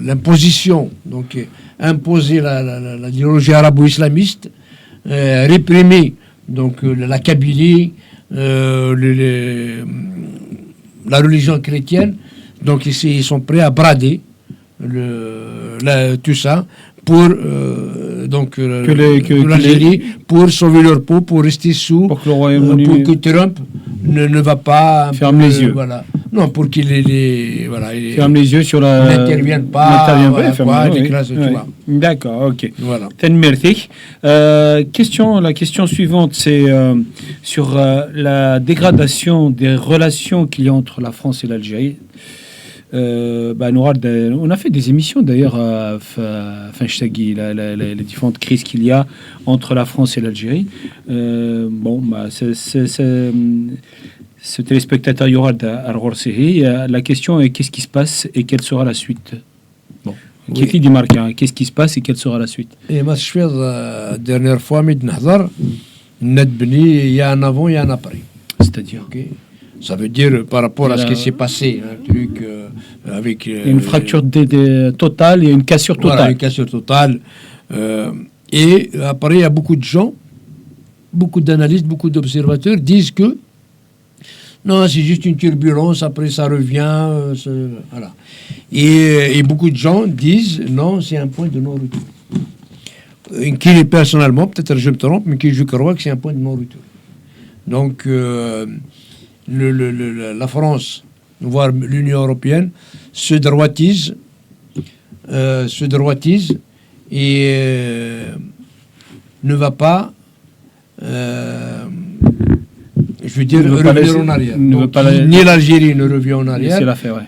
l'imposition, donc imposer l'idéologie arabo-islamiste, réprimer donc la Kabylie, la religion chrétienne. Donc ici ils sont prêts à brader tout ça pour l'Algérie, pour sauver leur peau, pour rester sous, pour que Trump ne va pas ferme les yeux. Voilà. Non, pour qu'il ferme les yeux sur n'intervienne pas. D'accord, ok. Voilà. La question suivante, c'est sur la dégradation des relations qu'il y a entre la France et l'Algérie. On a fait des émissions d'ailleurs à Finchtagui, les différentes crises qu'il y a entre la France et l'Algérie. Ce téléspectateur Yorad Al-Ghorsehi, la question est qu'est-ce qui se passe et quelle sera la suite? Qui dit marque, qu'est-ce qui se passe et quelle sera la suite? Et ma chère dernière fois, il y a un avant et un après. C'est-à-dire Ça veut dire par rapport à ce qui s'est passé, un truc avec... une fracture totale et une cassure totale. Voilà, une cassure totale. Et après, il y a beaucoup de gens, beaucoup d'analystes, beaucoup d'observateurs disent que non, c'est juste une turbulence, après ça revient. Voilà. Et beaucoup de gens disent non, c'est un point de non-retour. Qui personnellement, peut-être je me trompe, mais qui je crois que c'est un point de non-retour. Donc, la France, voire l'Union européenne, se droitise et ne va pas, je veux dire, revenir en arrière. Donc, ni l'Algérie ne revient en arrière,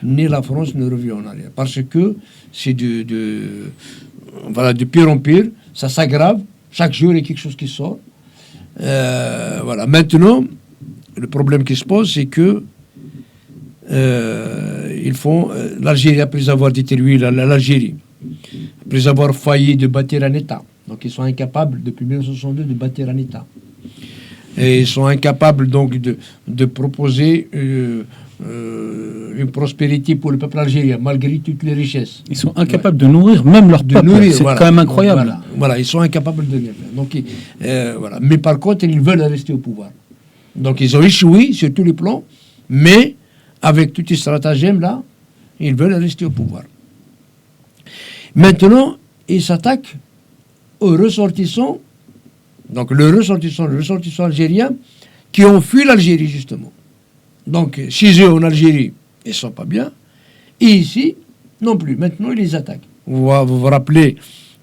ni la France ne revient en arrière. Parce que c'est de pire en pire, ça s'aggrave, chaque jour il y a quelque chose qui sort. Voilà. Maintenant, le problème qui se pose, c'est que l'Algérie, après avoir détruit l'Algérie, après avoir failli de bâtir un État, donc ils sont incapables depuis 1962 de bâtir un État, et ils sont incapables donc de proposer une prospérité pour le peuple algérien malgré toutes les richesses. Ils sont incapables de nourrir même leur peuple. C'est quand même incroyable. Voilà, ils sont incapables de rien faire. Donc, voilà. Mais par contre, ils veulent rester au pouvoir. Donc ils ont échoué sur tous les plans, mais avec tous ces stratagèmes-là, ils veulent rester au pouvoir. Maintenant, ils s'attaquent aux ressortissants, donc le ressortissant algérien, qui ont fui l'Algérie, justement. Donc, chez eux, en Algérie, ils ne sont pas bien, et ici, non plus. Maintenant, ils les attaquent. Vous vous rappelez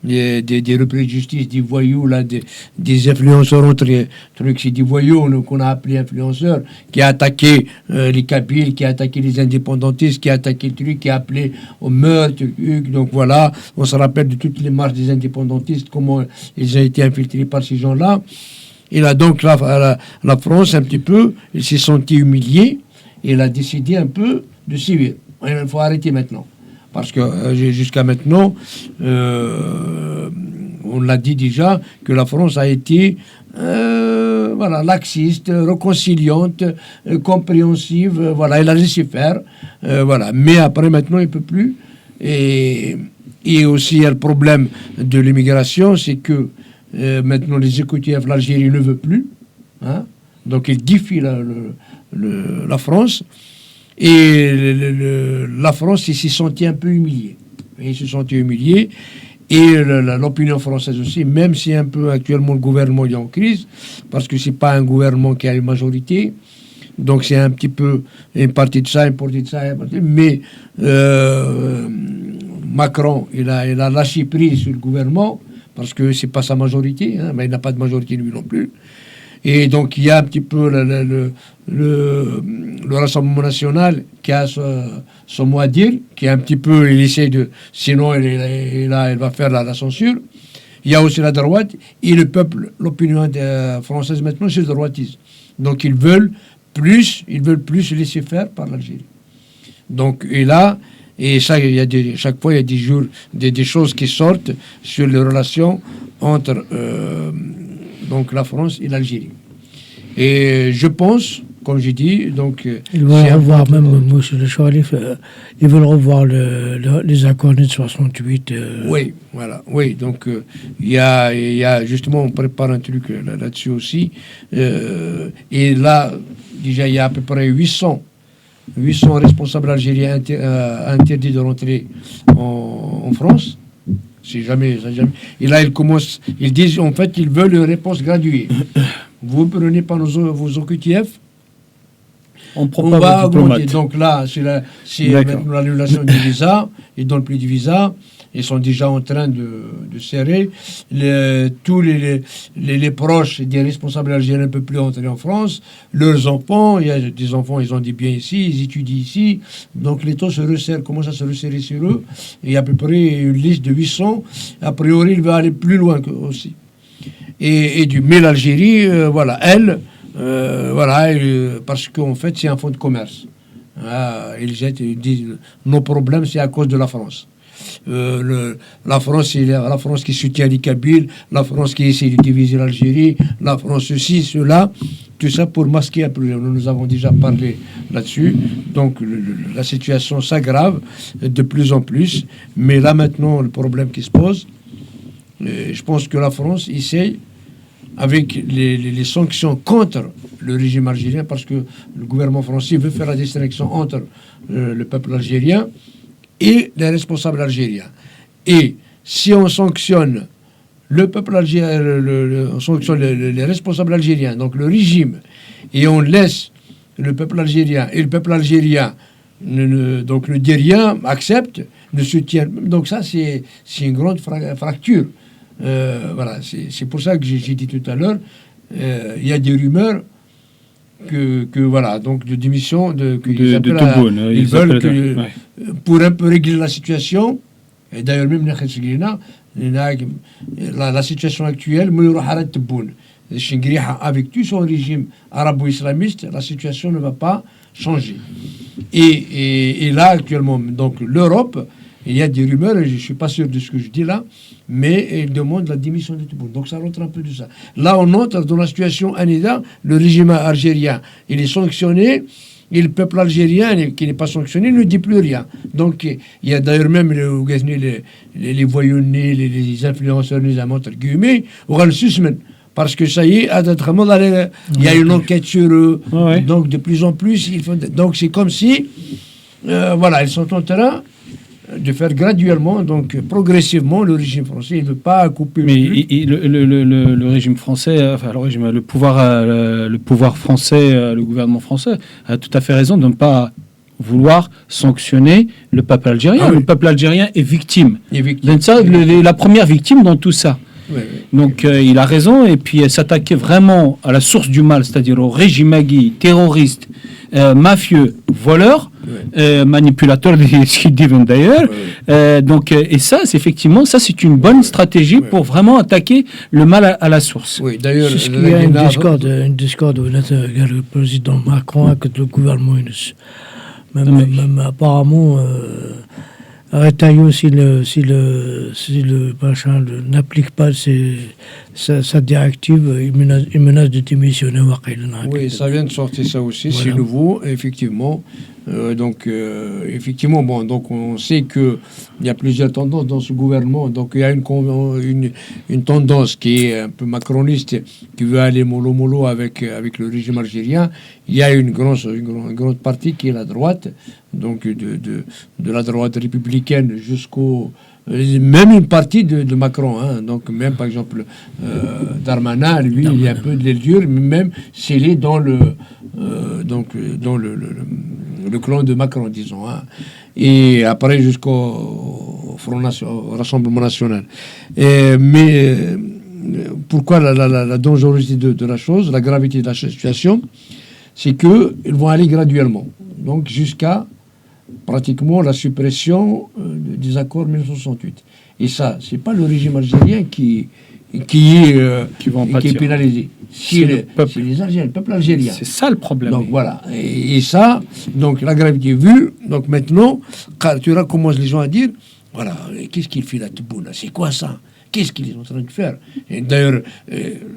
des repris de justice, des voyous, là, des influenceurs entre trucs, c'est des voyous qu'on a appelés influenceurs, qui a attaqué les Kabyles, qui a attaqué les indépendantistes, qui a attaqué le truc, qui a appelé au meurtre, donc voilà, on se rappelle de toutes les marches des indépendantistes, comment ils ont été infiltrés par ces gens-là. Et là, donc, la France, un petit peu, elle s'est sentie humiliée, et elle a décidé un peu de sévir. Il faut arrêter maintenant. Parce que jusqu'à maintenant, on l'a dit déjà, que la France a été laxiste, réconciliante, compréhensive, voilà, elle a laissé faire, voilà. Mais après, maintenant, il ne peut plus. Et aussi, il y a le problème de l'immigration, c'est que maintenant, les exécutifs, l'Algérie ne veut plus, hein, donc ils défient la France. Et la France s'est sentie un peu humiliée. Ils se sentent humiliés. Et l'opinion française aussi, même si un peu actuellement le gouvernement est en crise, parce que ce n'est pas un gouvernement qui a une majorité. Donc c'est un petit peu une partie de ça, une partie de ça. Mais Macron, il a lâché prise sur le gouvernement, parce que ce n'est pas sa majorité, hein, mais il n'a pas de majorité lui non plus. Et donc, il y a un petit peu le Rassemblement national qui a son mot à dire, qui est un petit peu, il essaie de... Sinon, il va faire la censure. Il y a aussi la droite. Et le peuple, l'opinion française maintenant, c'est le droitisme. Donc, ils veulent plus laisser faire par l'Algérie. Donc, et là... Et ça, chaque fois, il y a des choses qui sortent sur les relations entre... donc la France et l'Algérie. Et je pense, comme j'ai dit, donc... Ils veulent revoir, même monsieur le Choualif, ils veulent revoir les accords de 68. Oui, voilà, oui, donc il y a justement, on prépare un truc là-dessus aussi. Et là, déjà, il y a à peu près 800 responsables algériens interdits de rentrer en France. C'est jamais. Et là, ils disent, en fait, ils veulent une réponse graduée. Vous prenez pas vos OQTF, on va augmenter. Donc là, c'est maintenant l'annulation du visa. Ils ne donnent plus de visa. Ils sont déjà en train de serrer. Tous les proches des responsables algériens ne peuvent plus entrer en France. Leurs enfants, il y a des enfants, ils ont des biens ici, ils étudient ici. Donc les taux se resserrent, commencent à se resserrer sur eux. Et il y a à peu près une liste de 800. A priori, il va aller plus loin aussi. Mais l'Algérie, voilà, elle, parce qu'en fait, c'est un fonds de commerce. Ils disent, nos problèmes, c'est à cause de la France. La France qui soutient les Kabyles, la France qui essaie de diviser l'Algérie, la France ceci, cela, tout ça pour masquer un problème. Nous avons déjà parlé là-dessus. Donc, la situation s'aggrave de plus en plus. Mais là, maintenant, le problème qui se pose, je pense que la France essaye, avec les sanctions contre le régime algérien, parce que le gouvernement français veut faire la distinction entre le peuple algérien et les responsables algériens. Et si on sanctionne le peuple algérien, on sanctionne les responsables algériens, donc le régime, et on laisse le peuple algérien, et le peuple algérien donc ne dit rien, accepte, ne soutient. Donc ça, c'est une grande fracture. Voilà, c'est pour ça que j'ai dit tout à l'heure, il y a des rumeurs que voilà, donc de démission de Tebboune. Ils veulent que, pour un peu régler la situation, et d'ailleurs même la situation actuelle, avec tout son régime arabo-islamiste, la situation ne va pas changer. Et là actuellement, donc l'Europe, il y a des rumeurs, et je ne suis pas sûr de ce que je dis là, mais il demande la démission de Tebboune. Donc ça rentre un peu de ça. Là, on entre dans la situation Anida, le régime algérien, il est sanctionné, et le peuple algérien qui n'est pas sanctionné ne dit plus rien. Donc il y a d'ailleurs même les voyonnés, les influenceurs, les amants, entre guillemets, parce que ça y est, il y a une enquête sur eux. Ouais. Donc de plus en plus, donc c'est comme si, voilà, ils sont en train de faire graduellement, donc progressivement, le régime français. Il ne veut pas couper. Mais le régime français, enfin le pouvoir français, le gouvernement français a tout à fait raison de ne pas vouloir sanctionner le peuple algérien. Ah, oui. Le peuple algérien est victime. Donc ça, la première victime dans tout ça. Oui, oui. Donc il a raison, et puis s'attaquer vraiment à la source du mal, c'est-à-dire au régime agui, terroriste, mafieux, voleur, manipulateur, ce qu'ils disent d'ailleurs. Donc, et ça, c'est effectivement, ça c'est une bonne stratégie pour vraiment attaquer le mal à la source. Oui, d'ailleurs, c'est ce qu'il y a une discorde entre le président Macron et le gouvernement. Même apparemment, Retailleau, si le machin n'applique pas sa directive, il menace de démissionner. Oui, ça vient de sortir ça aussi, voilà. C'est nouveau, effectivement. Effectivement, bon, donc on sait qu'il y a plusieurs tendances dans ce gouvernement. Donc il y a une tendance qui est un peu macroniste, qui veut aller mollo avec le régime algérien. Il y a une grande partie qui est la droite, donc de la droite républicaine jusqu'au... Même une partie de Macron, hein. Donc même par exemple Darmanin, lui, il y a un peu de l'élure, mais même s'il est dans le clan de Macron, disons, hein. Et après jusqu'au Rassemblement National. Mais pourquoi la dangerosité de la chose, la gravité de la situation, c'est qu'ils vont aller graduellement, donc jusqu'à pratiquement la suppression des accords 1968. Et ça, c'est pas le régime algérien qui est pénalisé. C'est les Algériens, le peuple algérien. C'est ça le problème. Donc voilà. Et ça, donc la gravité vue, donc maintenant, quand tu commences les gens à dire, voilà, qu'est-ce qu'il fait là, Tebboune? C'est quoi ça? Qu'est-ce qu'ils sont en train de faire? Et d'ailleurs,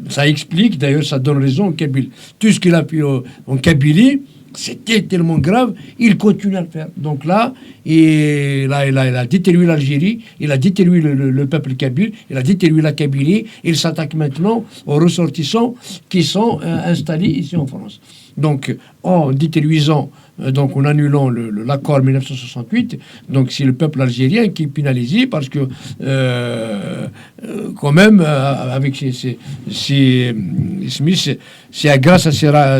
ça explique, d'ailleurs, ça donne raison au Kabyle. Tout ce qu'il a fait en Kabylie, c'était tellement grave, il continue à le faire. Donc là, il a détruit l'Algérie, il a détruit le peuple kabyle, il a détruit la Kabylie, il s'attaque maintenant aux ressortissants qui sont installés ici en France. Donc, en détruisant, donc en annulant l'accord 1968, donc c'est le peuple algérien qui est pénalisé parce que, quand même, avec Smith, c'est grâce à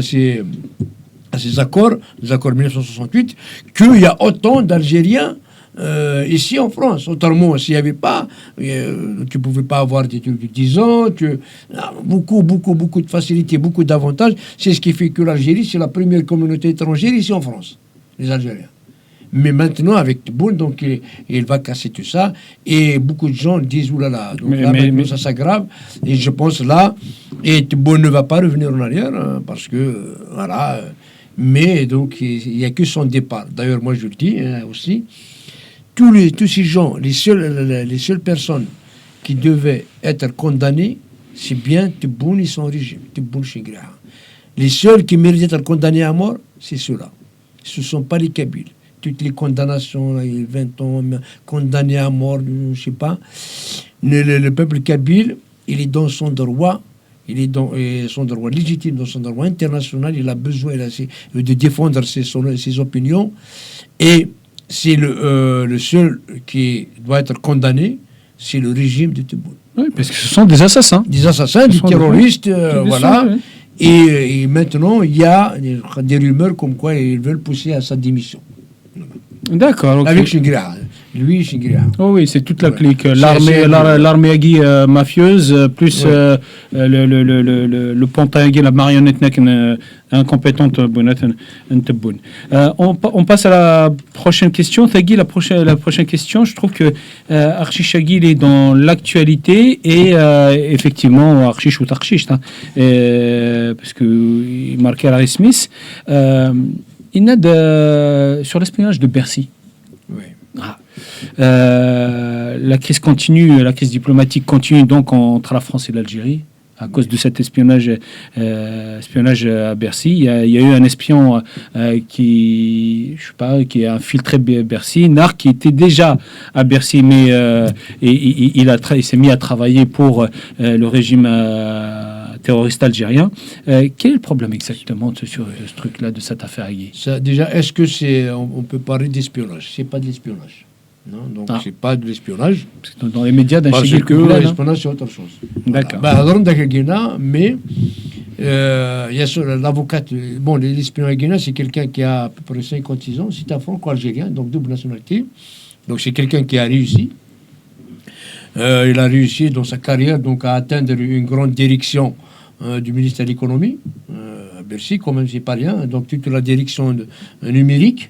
ces accords, les accords 1968, qu'il y a autant d'Algériens ici en France. Autrement, s'il n'y avait pas, tu ne pouvais pas avoir des trucs de 10 ans, beaucoup de facilités, beaucoup d'avantages. C'est ce qui fait que l'Algérie, c'est la première communauté étrangère ici en France, les Algériens. Mais maintenant, avec Tebboune, donc il va casser tout ça. Et beaucoup de gens disent, oulala, donc mais ça s'aggrave. Et je pense là, et Tebboune ne va pas revenir en arrière, hein, parce que, voilà... Mais donc, il n'y a que son départ. D'ailleurs, moi, je le dis aussi, tous ces gens, les seules personnes qui devaient être condamnées, c'est bien Tebboune et son régime, Tebboune Chingrah. Les seuls qui méritent d'être condamnés à mort, c'est ceux-là. Ce ne sont pas les Kabyles. Toutes les condamnations, là, 20 ans condamnés à mort, je ne sais pas. Le peuple kabyle, il est dans son droit, il est dans son droit légitime, dans son droit international. Il a besoin de défendre ses opinions. Et c'est le seul qui doit être condamné, c'est le régime de Tebboune. Oui, parce que ce sont des assassins. Des assassins, des terroristes, voilà. Oui. Et maintenant, il y a des rumeurs comme quoi ils veulent pousser à sa démission. D'accord. Okay. Avec Chingira. Lui, Chingira. Oh oui, c'est toute la Ouais. clique. C'est- L'armée Agui mafieuse, plus Ouais. le Pantagui, la marionnette incompétente. On passe à la prochaine question. Thagui, la prochaine question, je trouve que Archish Agui, il est dans l'actualité et effectivement, Archish ou Tarchish, hein, parce qu'il marquait Larry Smith. Il a sur l'espionnage de Bercy. Oui. Ah. La crise continue, la crise diplomatique continue donc entre la France et l'Algérie à cause de cet espionnage à Bercy. Il y a eu un espion qui a infiltré Bercy, Narc, qui était déjà à Bercy, mais il s'est mis à travailler pour le régime terroriste algérien. Quel est le problème exactement sur ce truc-là, de cette affaire Agui? Ça, déjà, est-ce que on peut parler d'espionnage? C'est pas de l'espionnage. Non, donc c'est pas de l'espionnage. Dans les médias d'un Parce que l'espionnage, c'est autre chose. D'accord. Mais il y a l'avocate. Bon, l'espion Guinée, c'est quelqu'un qui a à peu près 56 ans. C'est un franco-algérien, donc double nationalité. Donc c'est quelqu'un qui a réussi. Il a réussi dans sa carrière donc, à atteindre une grande direction du ministère de l'économie à Bercy, quand même, c'est pas rien. Donc toute la direction numérique.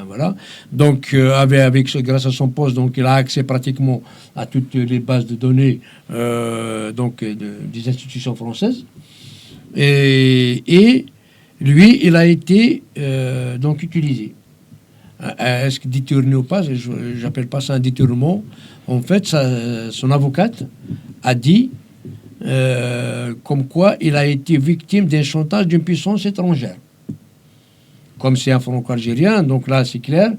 Voilà. Donc, grâce à son poste, donc, il a accès pratiquement à toutes les bases de données des institutions françaises. Et lui, il a été donc utilisé. Est-ce que détourné ou pas? J'appelle pas ça un détournement. En fait, son avocate a dit comme quoi il a été victime d'un chantage d'une puissance étrangère. Comme c'est un franco-algérien, donc là c'est clair,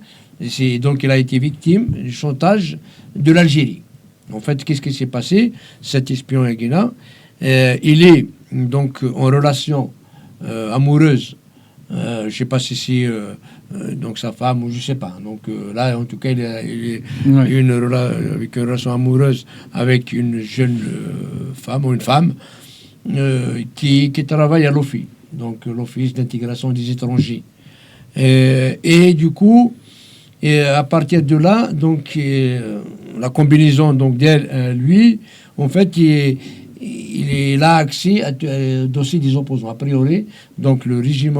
donc il a été victime du chantage de l'Algérie. En fait, qu'est-ce qui s'est passé? Cet espion Aguina, il est donc en relation amoureuse, je ne sais pas si c'est donc sa femme ou je ne sais pas. Donc là, en tout cas, il est avec une relation amoureuse avec une jeune femme ou une femme qui travaille à l'OFI, donc l'Office d'intégration des étrangers. Et du coup, à partir de là, donc la combinaison donc d'elle, lui, en fait, il a accès au dossier des opposants. A priori, donc le régime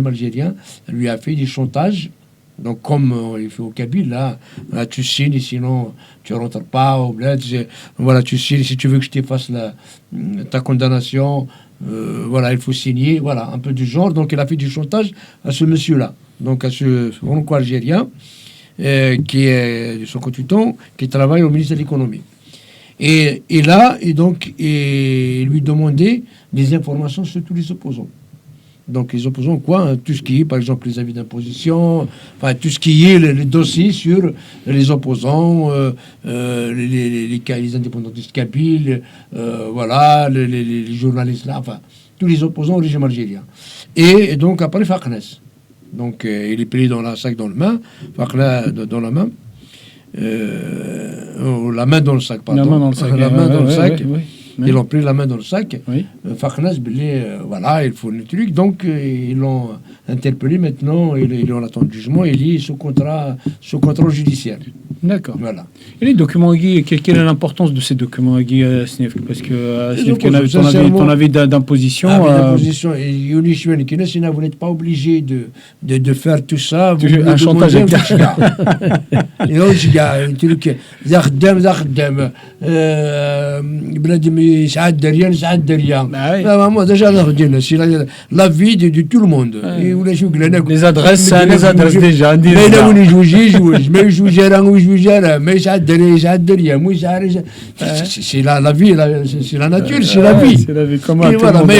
algérien lui a fait des chantages. Donc comme il fait au Kabyle, là tu signes, sinon tu rentres pas au bled. Voilà, tu signes si tu veux que je t'efface ta condamnation. Voilà, il faut signer, voilà, un peu du genre. Donc, il a fait du chantage à ce monsieur-là, donc à ce franco-algérien, qui est de son consultant, qui travaille au ministère de l'économie. Et là, il lui demandait des informations sur tous les opposants. Donc, les opposants, quoi? Tout ce qui est, par exemple, les avis d'imposition, enfin, tout ce qui est le dossier sur les opposants, les indépendantistes kabyles, voilà, les journalistes là, enfin, tous les opposants au régime algérien. Et donc, après, Farknes. Donc, il est pris dans la sac dans le main, Farknes dans la main, la main dans le sac, pardon. La main dans le sac. La main dans le sac. Oui. Ils l'ont pris la main dans le sac. Oui. Farknes, voilà, il faut le truc. Donc, ils l'ont interpellé maintenant. Ils ont attendu le jugement. Il est sous contrôle judiciaire. D'accord. Voilà. Et les documents Agui, quelle est l'importance de ces documents Agui, Snef? Parce que Snef, ton avis d'imposition. D'imposition. Et vous n'êtes pas obligé de faire tout ça. Vous un chantage avec un truc. mais ça a derrière, ça a derrière. Ah oui. Moi, déjà, c'est la vie de tout le monde. Et vous Les adresses, ça, les adresses déjà. mais là, on joue, mais je joue, mais ça a derrière, moi, c'est la vie, c'est la nature, c'est la vie. C'est la vie, comment Et tout le voilà, monde-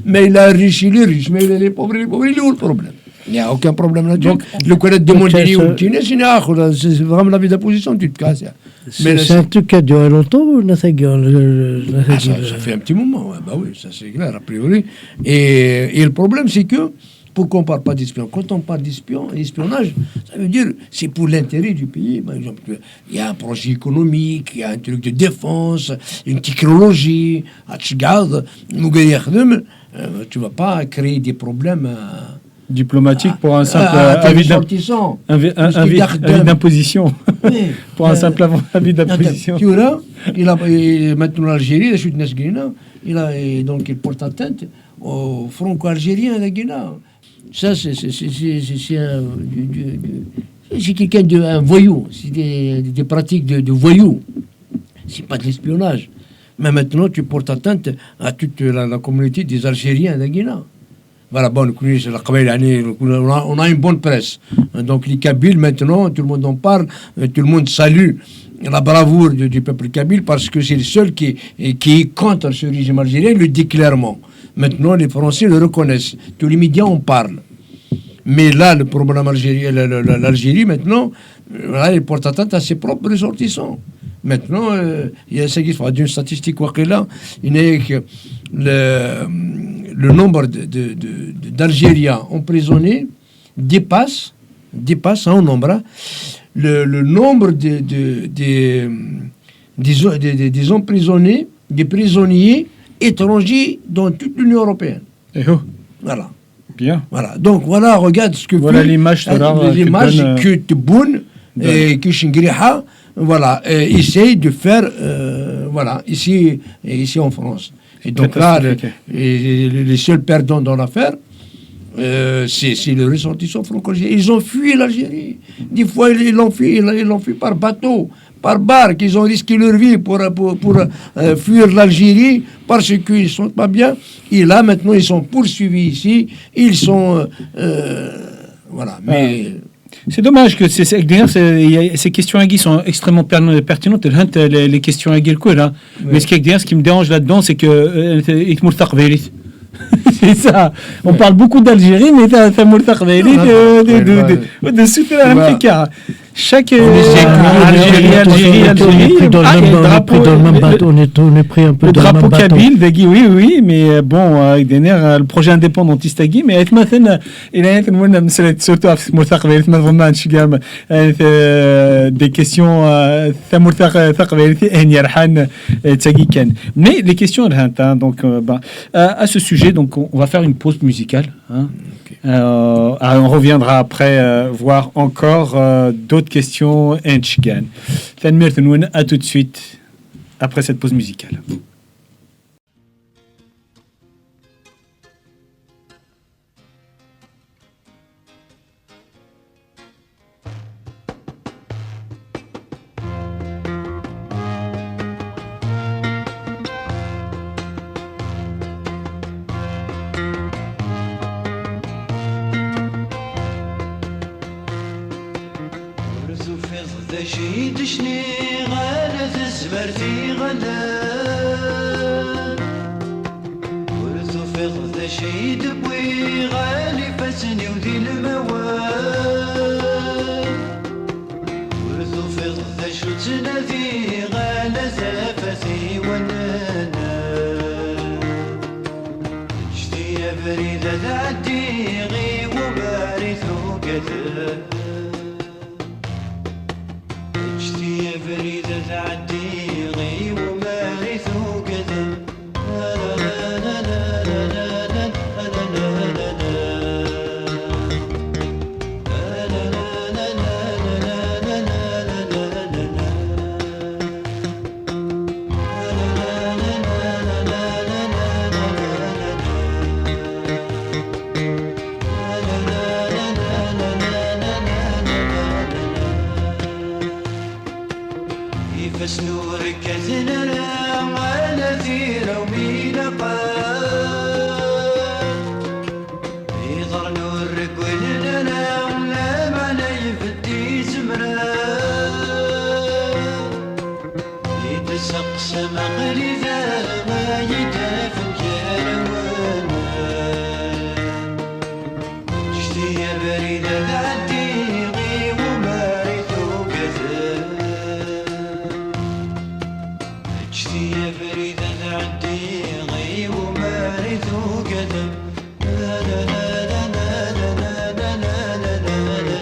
mais il a riche, il est riche, mais les pauvres, il est où le problème? Il n'y a aucun problème là-dessus. Donc, Le collègue de mon donc, délire, ça- c'est vraiment la vie d'opposition, tu te casses. Mais C'est un truc qui a duré longtemps ou ça fait un petit moment, ouais, bah oui, ça c'est clair, a priori. Et le problème, c'est que, pourquoi on ne parle pas d'espion? Quand on parle d'espionnage, ça veut dire c'est pour l'intérêt du pays. Par exemple, il y a un projet économique, il y a un truc de défense, une technologie, tu ne vas pas créer des problèmes diplomatique pour un simple à tes avis ressortissants. avis d'imposition. Oui. Pour un simple avis d'imposition. Tu vois, maintenant l'Algérie, la chute de Guinée, donc il porte atteinte aux franco-algériens de la Guinée. Ça, c'est quelqu'un un voyou, c'est des pratiques de voyou. C'est pas de l'espionnage. Mais maintenant, tu portes atteinte à toute la communauté des Algériens de la Guinée. Voilà, bon, on a une bonne presse. Donc les Kabyles, maintenant, tout le monde en parle, tout le monde salue la bravoure du peuple kabyle parce que c'est le seul qui est contre ce régime algérien, il le dit clairement. Maintenant, les Français le reconnaissent. Tous les médias en parlent. Mais là, le problème algérien, l'Algérie, maintenant, voilà, il porte atteinte à ses propres ressortissants. Maintenant, il y a ça qui se fait d'une statistique, là, il y a que le nombre d'Algériens emprisonnés dépasse en nombre hein, le nombre des emprisonnés, des prisonniers étrangers dans toute l'Union européenne. Et oh, Voilà. bien. Voilà. Donc voilà, regarde ce que Voilà l'image que Tebboune et que Shingriha, voilà, essaye de faire, voilà, ici en France. Et donc là, les seuls perdants dans l'affaire, c'est le ressortissant franco-algérien. Ils ont fui l'Algérie. Des fois, ils l'ont fui par bateau, par barque. Ils ont risqué leur vie pour fuir l'Algérie parce qu'ils ne sont pas bien. Et là, maintenant, ils sont poursuivis ici. Ils sont... voilà. Mais... C'est dommage que ces questions à sont extrêmement pertinentes. Les questions à là. Mais ce qui me dérange là-dedans, c'est que c'est ça. On parle beaucoup d'Algérie, mais t'as de soutenir l'Afrique. Chaque Algérie, on est pris un peu le dans le drapeau même bateau. kabyle, oui, mais bon, le projet indépendantiste, mais مثلا إلى نقولنا مسألة surtout في المستقبل ما ظنناش كاع des questions ثقافية هني رحان تاقي كان. Mais les questions donc à ce sujet, donc on va faire une pause musicale. Hein. On reviendra après voir encore d'autres questions. À tout de suite après cette pause musicale. شهيد شني غالة زمرتي غلا ورثو فيض ذا شهيد بوي غالي فاسني وذي الموال ورثو فيض ذا شو تنادي غالة زافتي ونانا جدي يا بريدة تعدي غي وبارثو كذا فريدة تعدي غي ومارثو كذا ومارث قدم لا لا لا لا لا لا لا لا لا لا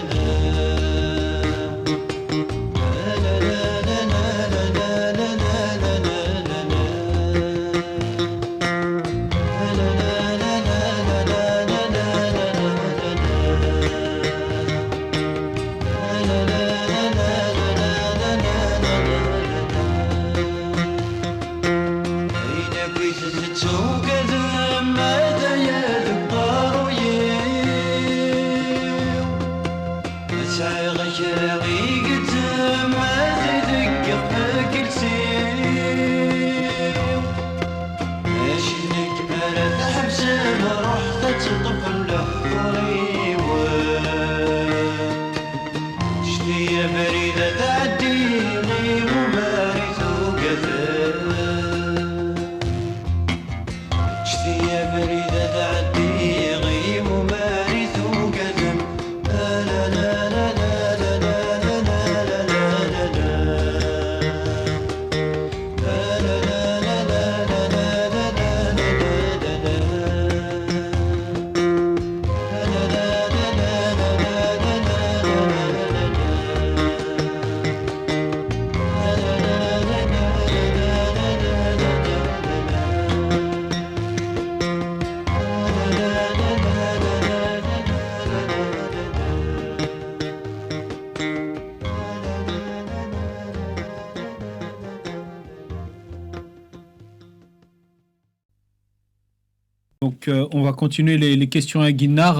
Donc, on va continuer les questions à Guinard,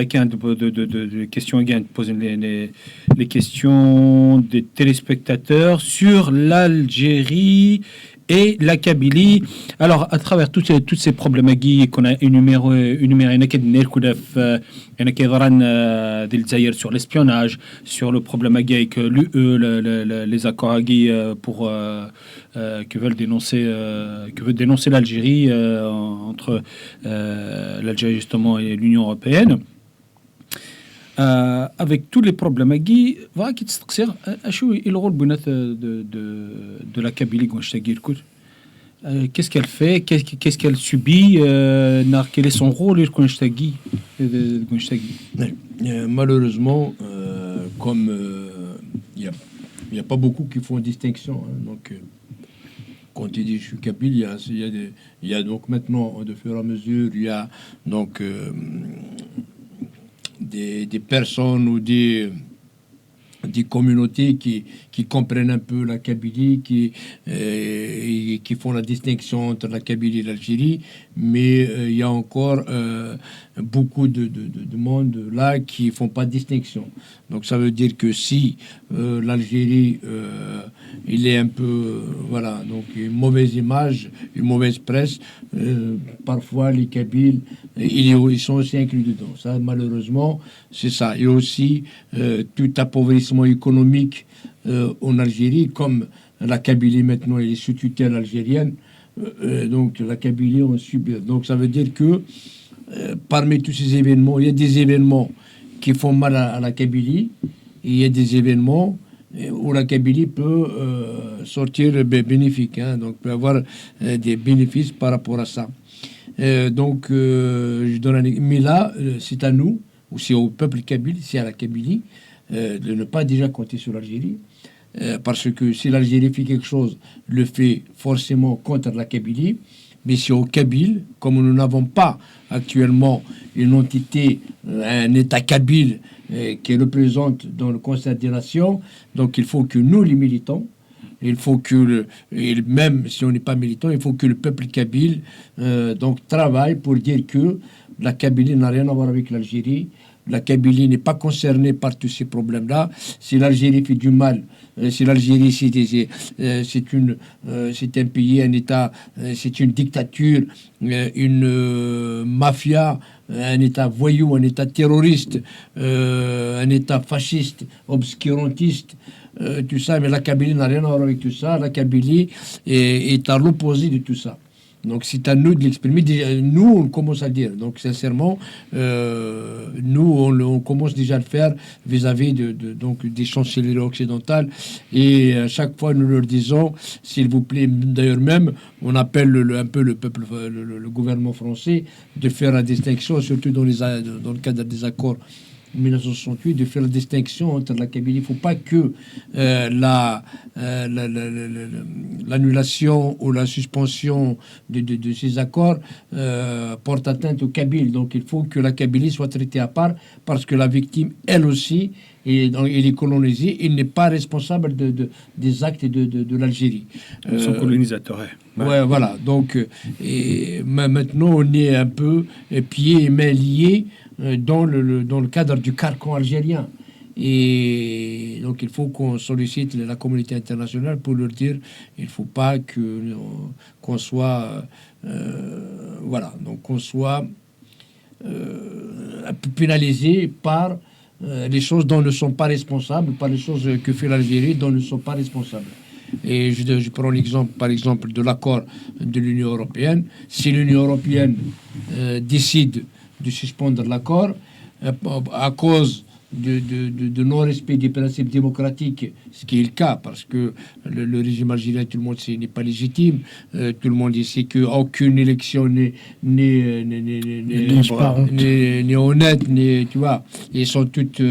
questions à Guinard, poser les questions des téléspectateurs sur l'Algérie et la Kabylie. Alors, à travers toutes ces problématiques qu'on a énumérées, sur l'espionnage, sur le problème avec l'UE, les accords Agui que veut dénoncer l'Algérie entre l'Algérie justement et l'Union européenne. Avec tous les problèmes Agui, voilà qui t'excère. Le rôle de la Kabylie, qu'est-ce qu'elle fait, qu'est-ce qu'elle subit, quel est son rôle, malheureusement, comme il n'y a pas beaucoup qui font distinction, hein, donc quand tu dis je suis kabyle, il y a donc maintenant, de fur et à mesure, il y a donc des personnes ou des communautés qui comprennent un peu la Kabylie, qui font la distinction entre la Kabylie et l'Algérie, mais il y a encore beaucoup de monde là qui font pas de distinction. Donc ça veut dire que si l'Algérie il est un peu voilà, donc une mauvaise image, une mauvaise presse, parfois les Kabyles ils sont aussi inclus dedans. Ça malheureusement c'est ça. Et aussi tout appauvrissement économique en Algérie, comme la Kabylie maintenant elle est sous tutelle algérienne, donc la Kabylie on subit. Donc ça veut dire que parmi tous ces événements, il y a des événements qui font mal à la Kabylie, et il y a des événements où la Kabylie peut sortir bénéfique, hein, donc peut avoir des bénéfices par rapport à ça. Donc je donne mais là c'est à nous, ou c'est au peuple kabyle, c'est à la Kabylie de ne pas déjà compter sur l'Algérie, parce que si l'Algérie fait quelque chose, le fait forcément contre la Kabylie. Mais c'est au Kabyle, comme nous n'avons pas actuellement une entité, un État kabyle qui représente dans le Conseil des Nations, donc il faut que nous, les militants, il faut que, même si on n'est pas militant, il faut que le peuple kabyle donc travaille pour dire que la Kabylie n'a rien à voir avec l'Algérie. La Kabylie n'est pas concernée par tous ces problèmes-là. Si l'Algérie fait du mal, si l'Algérie c'est un pays, un État, c'est une dictature, une mafia, un État voyou, un État terroriste, un État fasciste, obscurantiste, tout ça. Mais la Kabylie n'a rien à voir avec tout ça. La Kabylie est à l'opposé de tout ça. Donc c'est à nous de l'exprimer. Nous, on commence à le dire. Donc sincèrement, nous, on commence déjà à le faire vis-à-vis donc, des chancelleries occidentales. Et à chaque fois, nous leur disons, s'il vous plaît, d'ailleurs même, on appelle un peu le peuple, le gouvernement français, de faire la distinction, surtout dans le cadre des accords 1968, de faire la distinction entre la Kabylie. Il ne faut pas que l'annulation ou la suspension de ces accords porte atteinte au Kabyle. Donc il faut que la Kabylie soit traitée à part parce que la victime, elle aussi, il est colonisé, il n'est pas responsable des actes de l'Algérie. Son colonisateur. Ouais, voilà. Donc, maintenant, on est un peu pieds et mains liés dans le cadre du carcan algérien. Et donc, il faut qu'on sollicite la communauté internationale pour leur dire il ne faut pas qu'on soit... voilà. Donc, qu'on soit un peu pénalisé par les choses dont ne sont pas responsables, par les choses que fait l'Algérie dont ne sont pas responsables. Et je prends l'exemple, par exemple, de l'accord de l'Union européenne. Si l'Union européenne décide de suspendre l'accord à cause de non-respect des principes démocratiques, ce qui est le cas, parce que le régime algérien, tout le monde sait, n'est pas légitime. Tout le monde sait qu'aucune élection n'est honnête, tu vois. Ils sont toutes...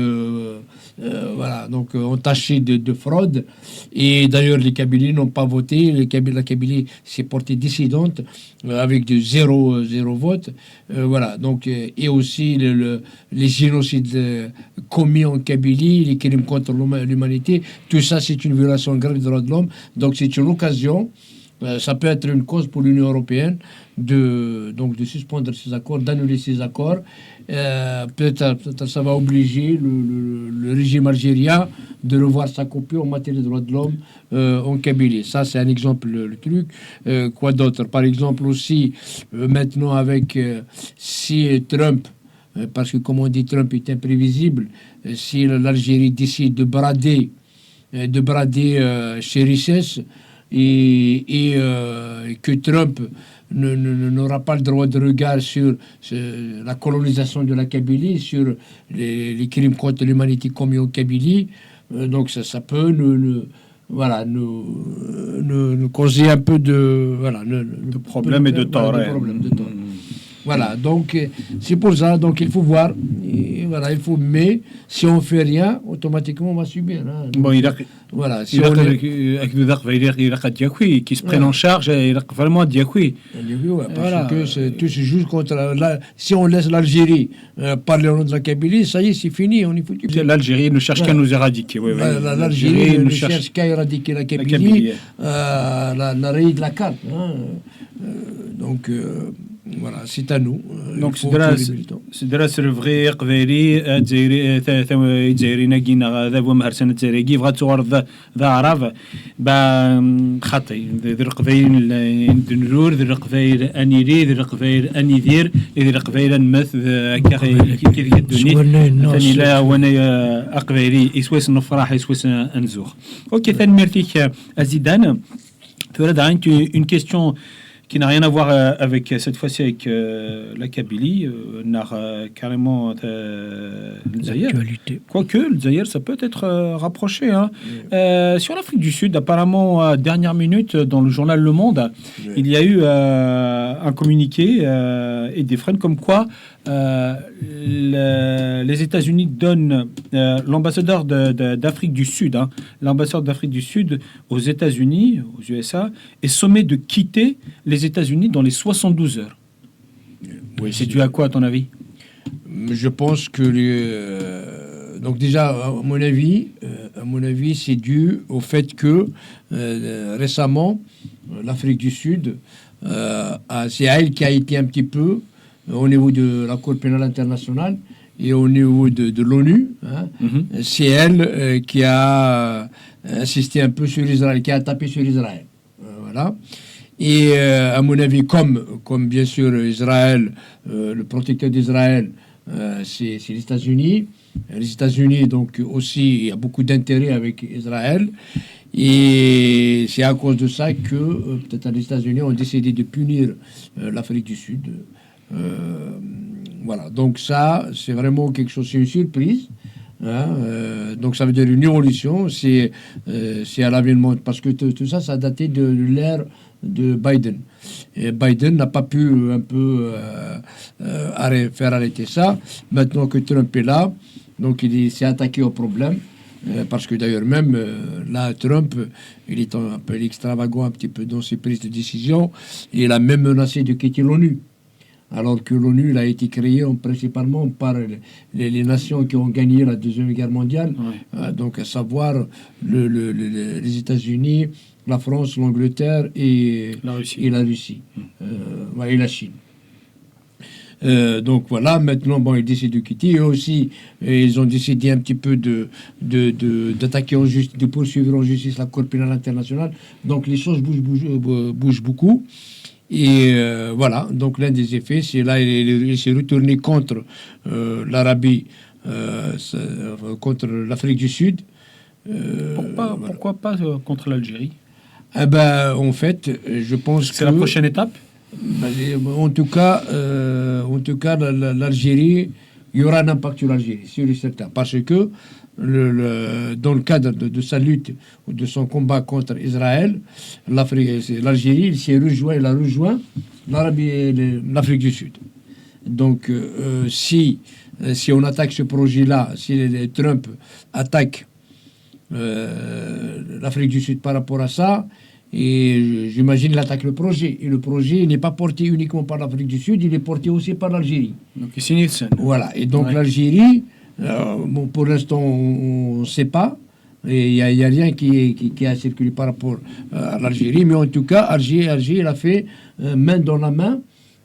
voilà, donc entachés de fraude. Et d'ailleurs, les Kabylies n'ont pas voté. La Kabylie s'est portée dissidente avec de zéro vote. Voilà, donc, et aussi les génocides commis en Kabylie, les crimes contre l'humanité, tout ça, c'est une violation grave des droits de l'homme. Donc, c'est une occasion. Ça peut être une cause pour l'Union européenne de suspendre ces accords, d'annuler ces accords. Peut-être ça va obliger le régime algérien de revoir sa copie en matière de droits de l'homme en Kabylie. Ça, c'est un exemple, le truc. Quoi d'autre? Par exemple aussi, maintenant avec si Trump, parce que comme on dit, Trump est imprévisible, si l'Algérie décide de brader ses richesses, et que Trump n'aura pas le droit de regard sur la colonisation de la Kabylie, sur les crimes contre l'humanité commis en Kabylie. Donc ça peut nous causer un peu de problèmes et de tort. Voilà, donc c'est pour ça, donc il faut voir, et voilà, mais si on fait rien, automatiquement on va subir. Hein. Bon, voilà, si on qui se prennent en charge, il a vraiment Diakoui. Parce que tout se joue contre si on laisse l'Algérie parler au nom de la Kabylie, ça y est, c'est fini, on est foutu. L'Algérie ne cherche qu'à nous éradiquer. L'Algérie ne cherche qu'à éradiquer la Kabylie, la rayer de la carte. Hein. Donc voilà, c'est à nous. Donc c'est le vrai قبيلي الجزائري ناقينا هذا هو مهرسن الجزائري كيف غتصور ذا عرب با خطي ذي قبيل ندنرور ذي قبيل انيري ذي قبيل انيدير ذي قبيل نمث كيف الدنيا ثاني لا وانا قبيلي يسوس نفرح يسوس انزوخ. اوكي ثاني ميرتيك ازيدان تورد عندي une question qui n'a rien à voir avec cette fois-ci avec la Kabylie, n'a carrément le Zaïre. Quoique le Zaïre, ça peut être rapproché. Hein. Sur l'Afrique du Sud, apparemment, dernière minute, dans le journal Le Monde, il y a eu un communiqué et des freins comme quoi les États-Unis donnent l'ambassadeur d'Afrique du Sud, hein, l'ambassadeur d'Afrique du Sud aux États-Unis, aux USA, est sommé de quitter les États-Unis dans les 72 heures. Oui, c'est dû à quoi, à ton avis? Je pense que donc déjà, à mon avis, c'est dû au fait que récemment, l'Afrique du Sud, c'est elle qui a été un petit peu au niveau de la Cour pénale internationale et au niveau de l'ONU, hein, c'est elle qui a insisté un peu sur Israël, qui a tapé sur Israël. Voilà. Et à mon avis, comme bien sûr Israël, le protecteur d'Israël, c'est les États-Unis. Les États-Unis, donc aussi, il y a beaucoup d'intérêt avec Israël. Et c'est à cause de ça que peut-être les États-Unis ont décidé de punir l'Afrique du Sud. Voilà, donc ça, c'est vraiment quelque chose, c'est une surprise. Donc ça veut dire une évolution, c'est à l'avènement, parce que tout ça, ça a daté de l'ère de Biden. Et Biden n'a pas pu un peu faire arrêter ça. Maintenant que Trump est là, donc il s'est attaqué au problème. Parce que d'ailleurs même là Trump il est un peu extravagant un petit peu dans ses prises de décision. Il a même menacé de quitter l'ONU, alors que l'ONU a été créée principalement par les nations qui ont gagné la Deuxième Guerre mondiale, donc à savoir les États-Unis, la France, l'Angleterre et la Russie et la Chine. Donc voilà, maintenant, bon, ils décident de quitter. Eux aussi, ils ont décidé un petit peu d'attaquer en justice, de poursuivre en justice la Cour pénale internationale. Donc les choses bougent beaucoup. Et voilà, donc l'un des effets, c'est là, il s'est retourné contre l'Arabie, contre l'Afrique du Sud. Pourquoi pas contre l'Algérie? Eh ben, en fait, je pense que c'est la prochaine étape. En tout cas, l'Algérie, il y aura un impact sur l'Algérie, sûr et certain, parce que dans le cadre de sa lutte, de son combat contre Israël, l'Algérie, il a rejoint l'Arabie et l'Afrique du Sud. Donc, si on attaque ce projet-là, si Trump attaque l'Afrique du Sud par rapport à ça, et j'imagine il attaque le projet. Et le projet n'est pas porté uniquement par l'Afrique du Sud, il est porté aussi par l'Algérie. Donc c'est Nielsen. Voilà. Et donc l'Algérie, bon, pour l'instant, on ne sait pas. Et il n'y a rien qui a circulé par rapport à l'Algérie. Mais en tout cas, Alger, il a fait main dans la main,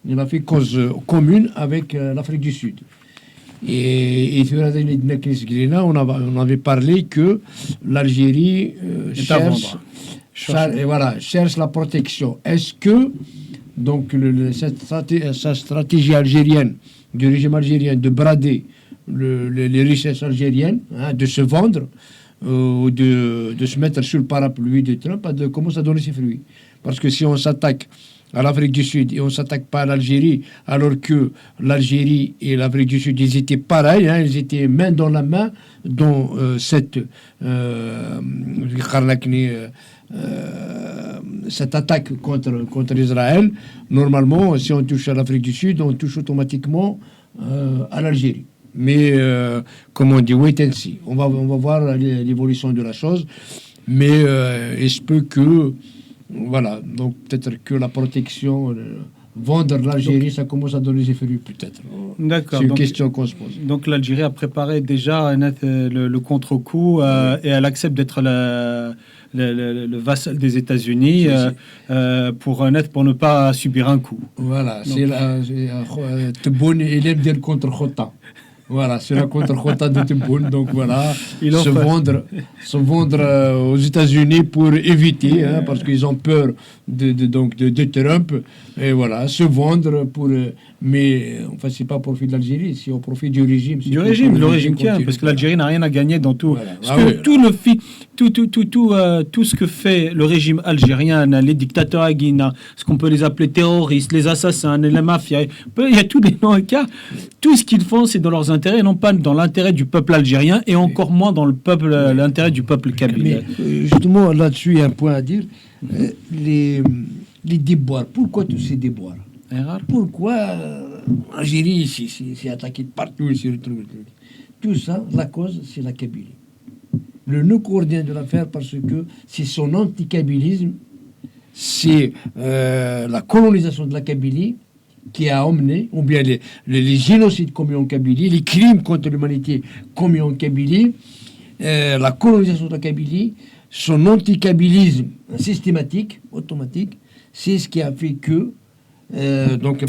il a fait cause commune avec l'Afrique du Sud. Et on avait parlé que l'Algérie cherche la protection. Est-ce que donc sa stratégie algérienne, du régime algérien, de brader les richesses algériennes, de se vendre, ou de se mettre sur le parapluie de Trump, commence à donner ses fruits? Parce que si on s'attaque à l'Afrique du Sud et on ne s'attaque pas à l'Algérie, alors que l'Algérie et l'Afrique du Sud, ils étaient pareils, ils étaient main dans la main dans cette attaque contre Israël. Normalement, si on touche à l'Afrique du Sud, on touche automatiquement à l'Algérie. Mais, comme on dit, wait and see. On va voir l'évolution de la chose. Mais il se peut que... Voilà, donc peut-être que la protection, vendre l'Algérie, ça commence à donner des fruits, peut-être. D'accord. C'est une question qu'on se pose. Donc l'Algérie a préparé déjà le contre-coup et elle accepte d'être le vassal des États-Unis pour ne pas subir un coup. Voilà, donc, c'est Tebboune et l'aime dire contre Khota. Voilà, c'est la contre-Khota de Tebboune. Donc voilà, se vendre aux États-Unis pour éviter, parce qu'ils ont peur de Trump. Et voilà, se vendre pour... mais enfin, c'est pas au profit de l'Algérie, c'est au profit du régime. Le régime tient, parce que l'Algérie n'a rien à gagner dans tout. Voilà. Tout ce que fait le régime algérien, les dictateurs à Guinée, ce qu'on peut les appeler terroristes, les assassins, la mafia, il y a tous les noms et cas. Tout ce qu'ils font, c'est dans leurs intérêts, non pas dans l'intérêt du peuple algérien, et encore moins dans l'intérêt du peuple kabyle. Mais justement, là-dessus, il y a un point à dire. Les déboires, pourquoi tous ces déboires? Pourquoi l'Algérie s'est attaquée de partout? Tout ça, la cause, c'est la Kabylie. Le nœud coordonné de l'affaire, parce que c'est son anti-kabylisme, c'est la colonisation de la Kabylie qui a emmené, ou bien les génocides commis en Kabylie, les crimes contre l'humanité commis en Kabylie, la colonisation de la Kabylie, son anti-kabylisme systématique, automatique, c'est ce qui a fait que donc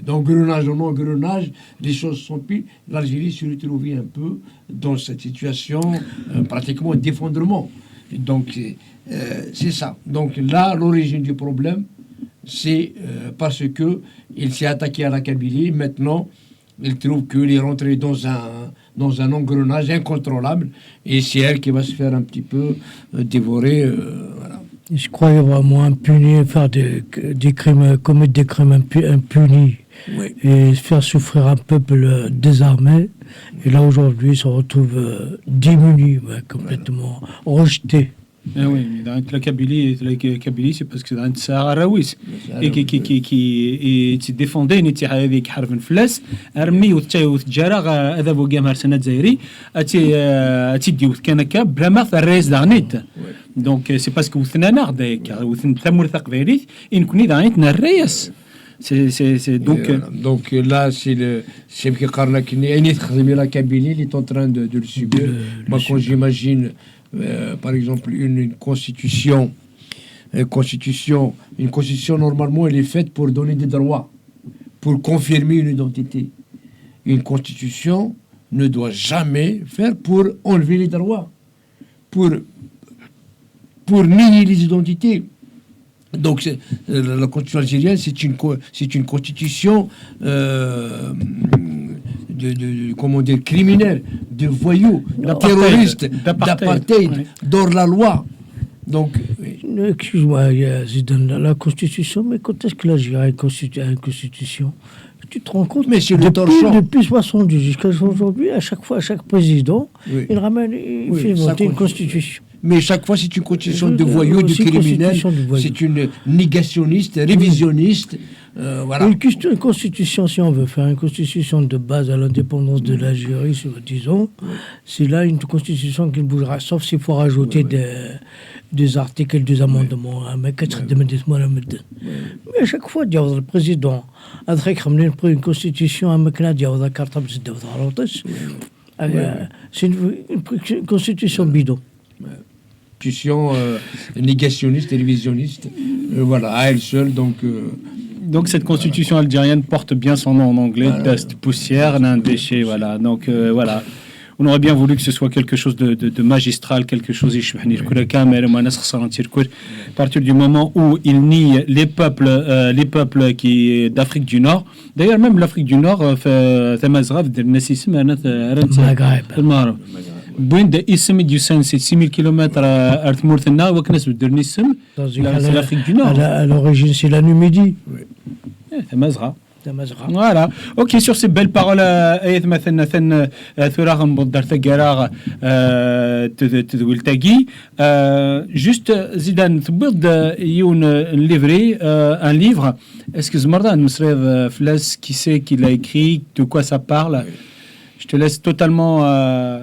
d'engrenage en engrenage, les choses sont pires. L'Algérie se retrouvait un peu dans cette situation pratiquement d'effondrement. Donc c'est ça. Donc là, l'origine du problème, c'est parce que il s'est attaqué à la Kabylie. Maintenant, Il trouve qu'il est rentré dans un engrenage incontrôlable et c'est elle qui va se faire un petit peu dévorer. Voilà. Je croyais vraiment impunis, faire des crimes, commettre des crimes impunis Oui. et faire souffrir un peuple désarmé. Et là, aujourd'hui, ils se retrouvent démunis, complètement rejetés. Ah oui, mais la Kabylie, c'est parce que c'est Sahara Rawis et qui défendait une هذيك حرب الفلاس ارمي وتجارة هذا بو جامر سنة زايري اتي كان كاب بلا ما الرئيس دغنيت دونك سي باسكو وثنا ناخذ وثن ثمر ثقفيريث ان كوني دغنيت الرئيس c'est donc là c'est qui قال لك اني تخدمي la Kabylie, il est en train de le subir. Moi quand j'imagine par exemple une constitution, normalement elle est faite pour donner des droits, pour confirmer une identité. Une constitution ne doit jamais faire pour enlever les droits, pour nier les identités. Donc la constitution algérienne c'est une constitution comment dire, criminels, de voyous, de terroristes, d'apartheid, oui. D'hors la loi. Donc, oui. Excuse-moi, Zidane, la Constitution, mais quand est-ce que l'Algérie a une Constitution? Tu te rends compte? Mais c'est le depuis 70 jusqu'à aujourd'hui, à chaque fois, à chaque président, oui. Il fait voter une Constitution. Mais chaque fois, c'est une constitution de voyous, de criminels, c'est une négationniste, révisionniste. Voilà. Une constitution, si on veut faire une constitution de base à l'indépendance de l'Algérie, disons, c'est là une constitution qui ne bougera, sauf s'il faut rajouter des articles, des amendements. Mais à chaque fois, le président a une constitution, c'est une constitution bidon. Négationniste et révisionniste, voilà, à elle seule, donc cette constitution algérienne porte bien son nom en anglais, dust, poussière, un déchet, voilà. Donc voilà, on aurait bien voulu que ce soit quelque chose de magistral, quelque chose à partir du moment où il nie les peuples qui d'Afrique du Nord. D'ailleurs même l'Afrique du Nord fait Maghreb. بوين دا اسم يسان 6000 كيلومتر ارض مورثنا وكناس بدرني السم c'est l'Afrique du Nord. À l'origine c'est la Numidie. تمازغه voilà. Ok, sur ces belles paroles ايث مثلا ثراغ مبدر ثقراغ تدويل تاقي juste زيدان تبض يون ليفري un livre. Est-ce que زمرضان مسريض فلاس qui sait qu'il a écrit, de quoi ça parle? Je te laisse totalement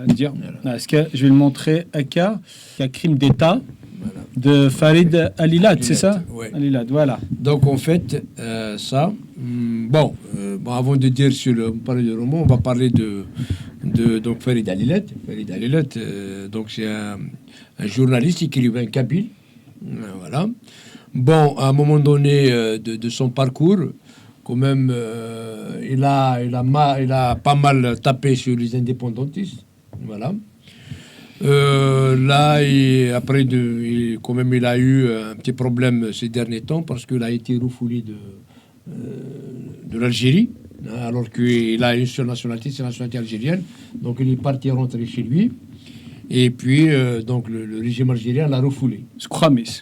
dire. Est-ce que je vais le montrer à Aka, qui a Crime d'État de Farid Alilad, c'est ça? Oui. Alilad, voilà. Donc en fait, ça, bon, avant de dire parler de roman, on va parler de donc Farid Alilad. Farid Alilad, donc c'est un journaliste, écrivain kabyle, voilà. Bon, à un moment donné de son parcours, quand même, il a pas mal tapé sur les indépendantistes, voilà. Là, après, quand même, il a eu un petit problème ces derniers temps parce qu'il a été refoulé de l'Algérie, alors qu'il a une seule nationalité, c'est la nationalité algérienne. Donc, il est parti rentrer chez lui. Et puis, donc, le régime algérien l'a refoulé. Scramis.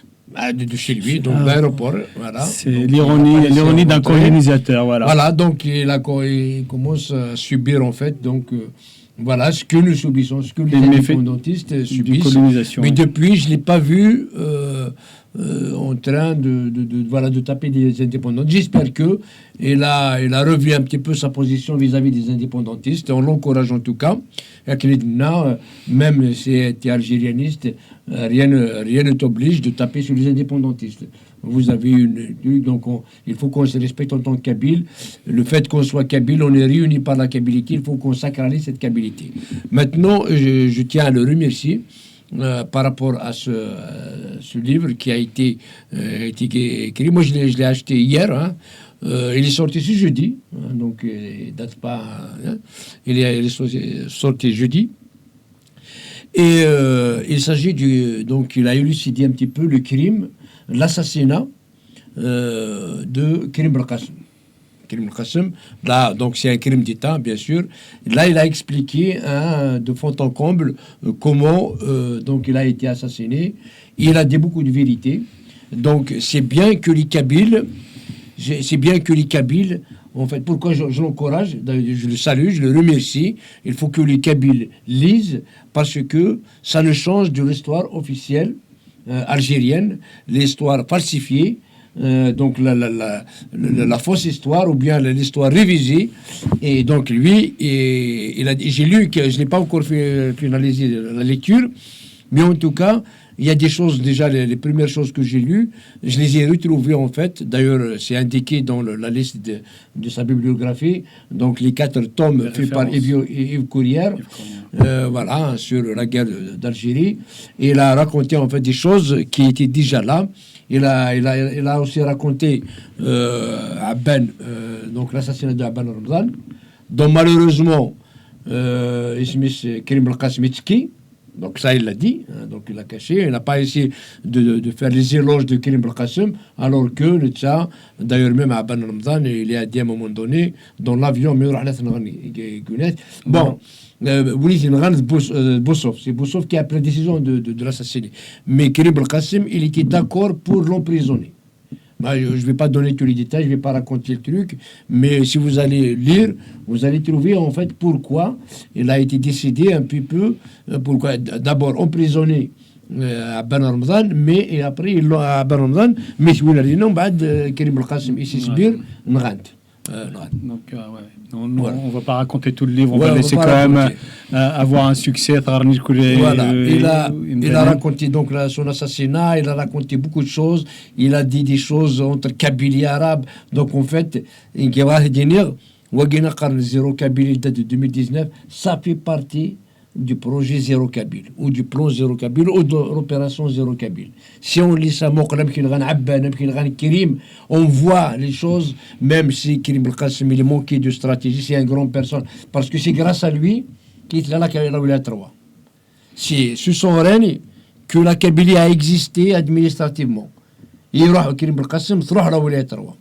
De chez lui, donc l'aéroport, voilà. C'est l'ironie d'un colonisateur, voilà. Voilà, donc il commence à subir en fait, donc voilà ce que nous subissons, ce que les indépendantistes subissent. Mais depuis, je ne l'ai pas vu en train de taper des indépendants. J'espère qu'il a revu un petit peu sa position vis-à-vis des indépendantistes. On l'encourage en tout cas. Même si tu es algérianiste, rien ne t'oblige de taper sur les indépendantistes. Vous avez donc il faut qu'on se respecte en tant que Kabyle. Le fait qu'on soit Kabyle, on est réunis par la Kabilité, il faut qu'on sacralise cette Kabilité. Maintenant, je tiens à le remercier par rapport à ce livre qui a été écrit. Moi, je l'ai acheté hier. Il est sorti ce jeudi, donc il date pas. Il est sorti jeudi. Et il s'agit donc il a élucidé un petit peu le crime, l'assassinat de Karim Belkacem. Karim El-Qassem. Là, donc c'est un crime d'État, bien sûr. Là, il a expliqué de fond en comble comment donc il a été assassiné. Il a dit beaucoup de vérité. Donc c'est bien que les Kabyles, en fait, pourquoi je l'encourage, je le salue, je le remercie. Il faut que les Kabyles lisent parce que ça le change de l'histoire officielle algérienne, l'histoire falsifiée. Donc la fausse histoire ou bien l'histoire révisée. Et donc lui, il a dit, j'ai lu que je n'ai pas encore finalisé la lecture, mais en tout cas, il y a des choses déjà, les premières choses que j'ai lues, je les ai retrouvées en fait. D'ailleurs, c'est indiqué dans la liste de sa bibliographie. Donc les 4 tomes faits par Yves Courière, voilà, sur la guerre d'Algérie. Et il a raconté en fait des choses qui étaient déjà là. Il a aussi raconté Abban, donc l'assassinat de Abban Ramzan, dont malheureusement Karim El-Qassem est ski. Donc ça, il l'a dit, hein, donc il l'a caché. Il n'a pas essayé de faire les éloges de Karim El-Qassem, alors que le Tchad, d'ailleurs même à Abban Ramzan, il a dit à un moment donné, dans l'avion, bon, oui, c'est Boussov. C'est Boussov qui a pris la décision de l'assassiner. Mais Karim El-Qassem, il était d'accord pour l'emprisonner. Bah, je ne vais pas donner tous les détails, je ne vais pas raconter le truc, mais si vous allez lire, vous allez trouver en fait pourquoi il a été décidé un petit peu, pourquoi d'abord emprisonné à Ben Ramzan, mais et après il l'a à Ben Ramzan, mais si vous l'avez non, Karim El-Qassem et Sisbir, Donc, voilà. on ne va pas raconter tout le livre, on Ouais, va laisser quand même avoir un succès. Voilà. Il a raconté donc son assassinat, il a raconté beaucoup de choses, il a dit des choses entre Kabylie et Arabe. Donc en fait, Zéro Kabylie date de 2019, ça fait partie du projet Zéro Kabyle, ou du plan Zéro Kabyle, ou de l'opération Zéro Kabyle. Si on lit ça, on voit les choses, même si Karim El-Qassem il est manqué de stratégie, c'est un grand personne, parce que c'est grâce à lui qu'il a la 3. C'est sous son règne que la Kabylie a existé administrativement. Il y a Karim El-Qassem, la 3.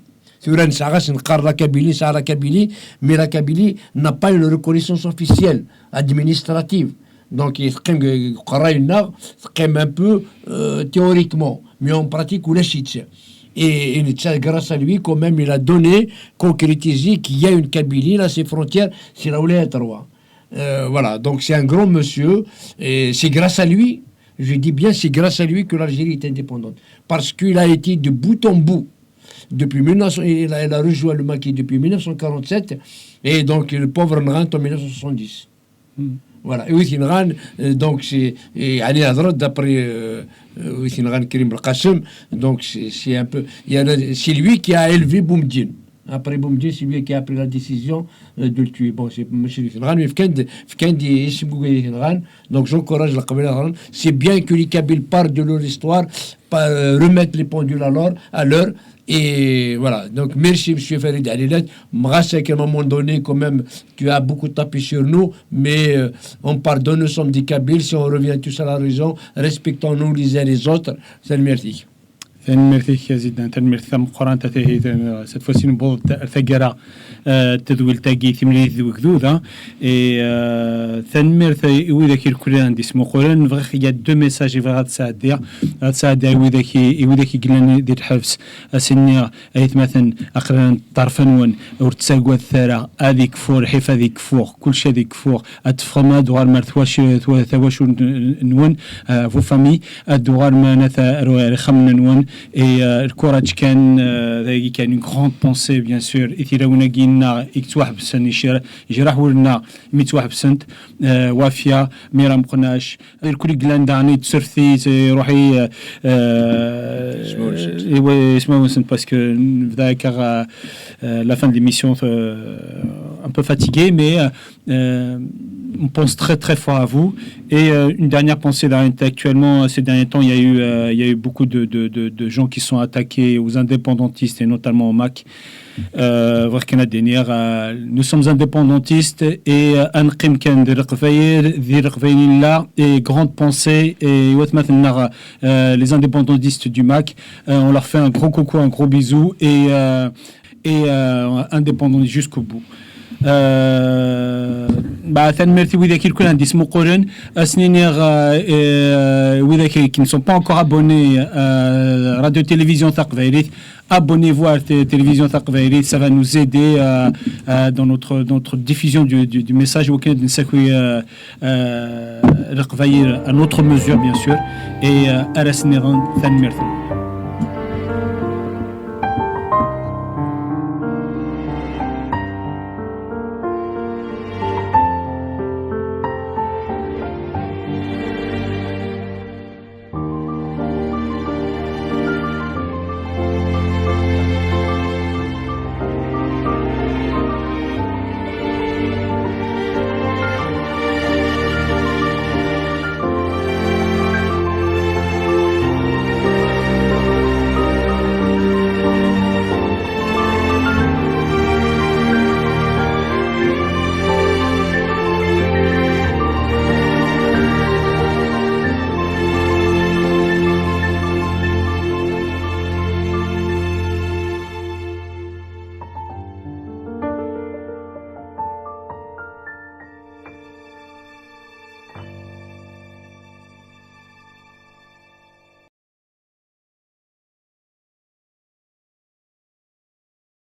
La Kabylie, mais la Kabylie n'a pas une reconnaissance officielle, administrative. Donc, il y a un peu théoriquement, mais en pratique, et grâce à lui, quand même, il a donné, concrétisé qu'il y a une Kabylie, là, ses frontières, c'est la Oulaya 3. Voilà, donc c'est un grand monsieur, et c'est grâce à lui, je dis bien, c'est grâce à lui que l'Algérie est indépendante. Parce qu'il a été de bout en bout. Depuis 1900, il a rejoint le Maquis depuis 1947 et donc le pauvre Nran en 1970. Voilà. Et oui, Nran, donc c'est Ali Hadrat d'après Nran Karim El-Qassem, donc c'est un peu, c'est lui qui a élevé Boumediene. Après Boumediene, c'est lui qui a pris la décision de le tuer. Bon, c'est M. Nran, mais donc j'encourage la Kabyle. C'est bien que les Kabyles parlent de leur histoire, remettent les pendules à l'heure. Et voilà, donc merci M. Farid Alilet. Grâce à un moment donné, quand même, tu as beaucoup tapé sur nous, mais on pardonne, nous sommes des Kabyles, si on revient tous à la raison, respectons-nous les uns les autres. C'est le merci. merci يزيد تنمير ثم قران تتهي cette fois-ci نبوض ثقرا تدويل تاقي ثملي ذوكذوذا et تنمير وذاك الكلان دي اسمه قران فغ يا دو ميساج فغ تساعد وذاك قلنا دير حفص اسنيا ايت مثلا اقران طرفنون ورتساقوا الثرى هذيك فور حيف هذيك فوق كل شيء هذيك فوق اتفخما دوار مرثواش ثواش نون فو فامي دوار ما نثا خمنا نون et le courage كان une grande pensée bien sûr إثيراونا جينا إكتواحد بسن يجرح ولنا ميتواحد بسنت وافيا ميرام قناش الكل جلان دعني تسرثي روحي اسمه وسنت parce que ذاك la fin de l'émission un peu fatigué mais on pense très très fort à vous et une dernière pensée actuellement ces derniers temps il y a eu beaucoup de gens qui sont attaqués aux indépendantistes et notamment au MAC. Nous sommes indépendantistes et et grande pensée et les indépendantistes du MAC, on leur fait un gros coucou, un gros bisou et indépendant jusqu'au bout. بعد مرتي وإذا كي الكل عندي اسمه قرن أسنينير وإذا qui ne sont pas encore abonnés radio télévision Taqvairit, abonnez-vous à télévision Taqvairit, ça va nous aider dans notre diffusion du message auquel nous s'accueille à notre mesure bien sûr et à la Sénégal.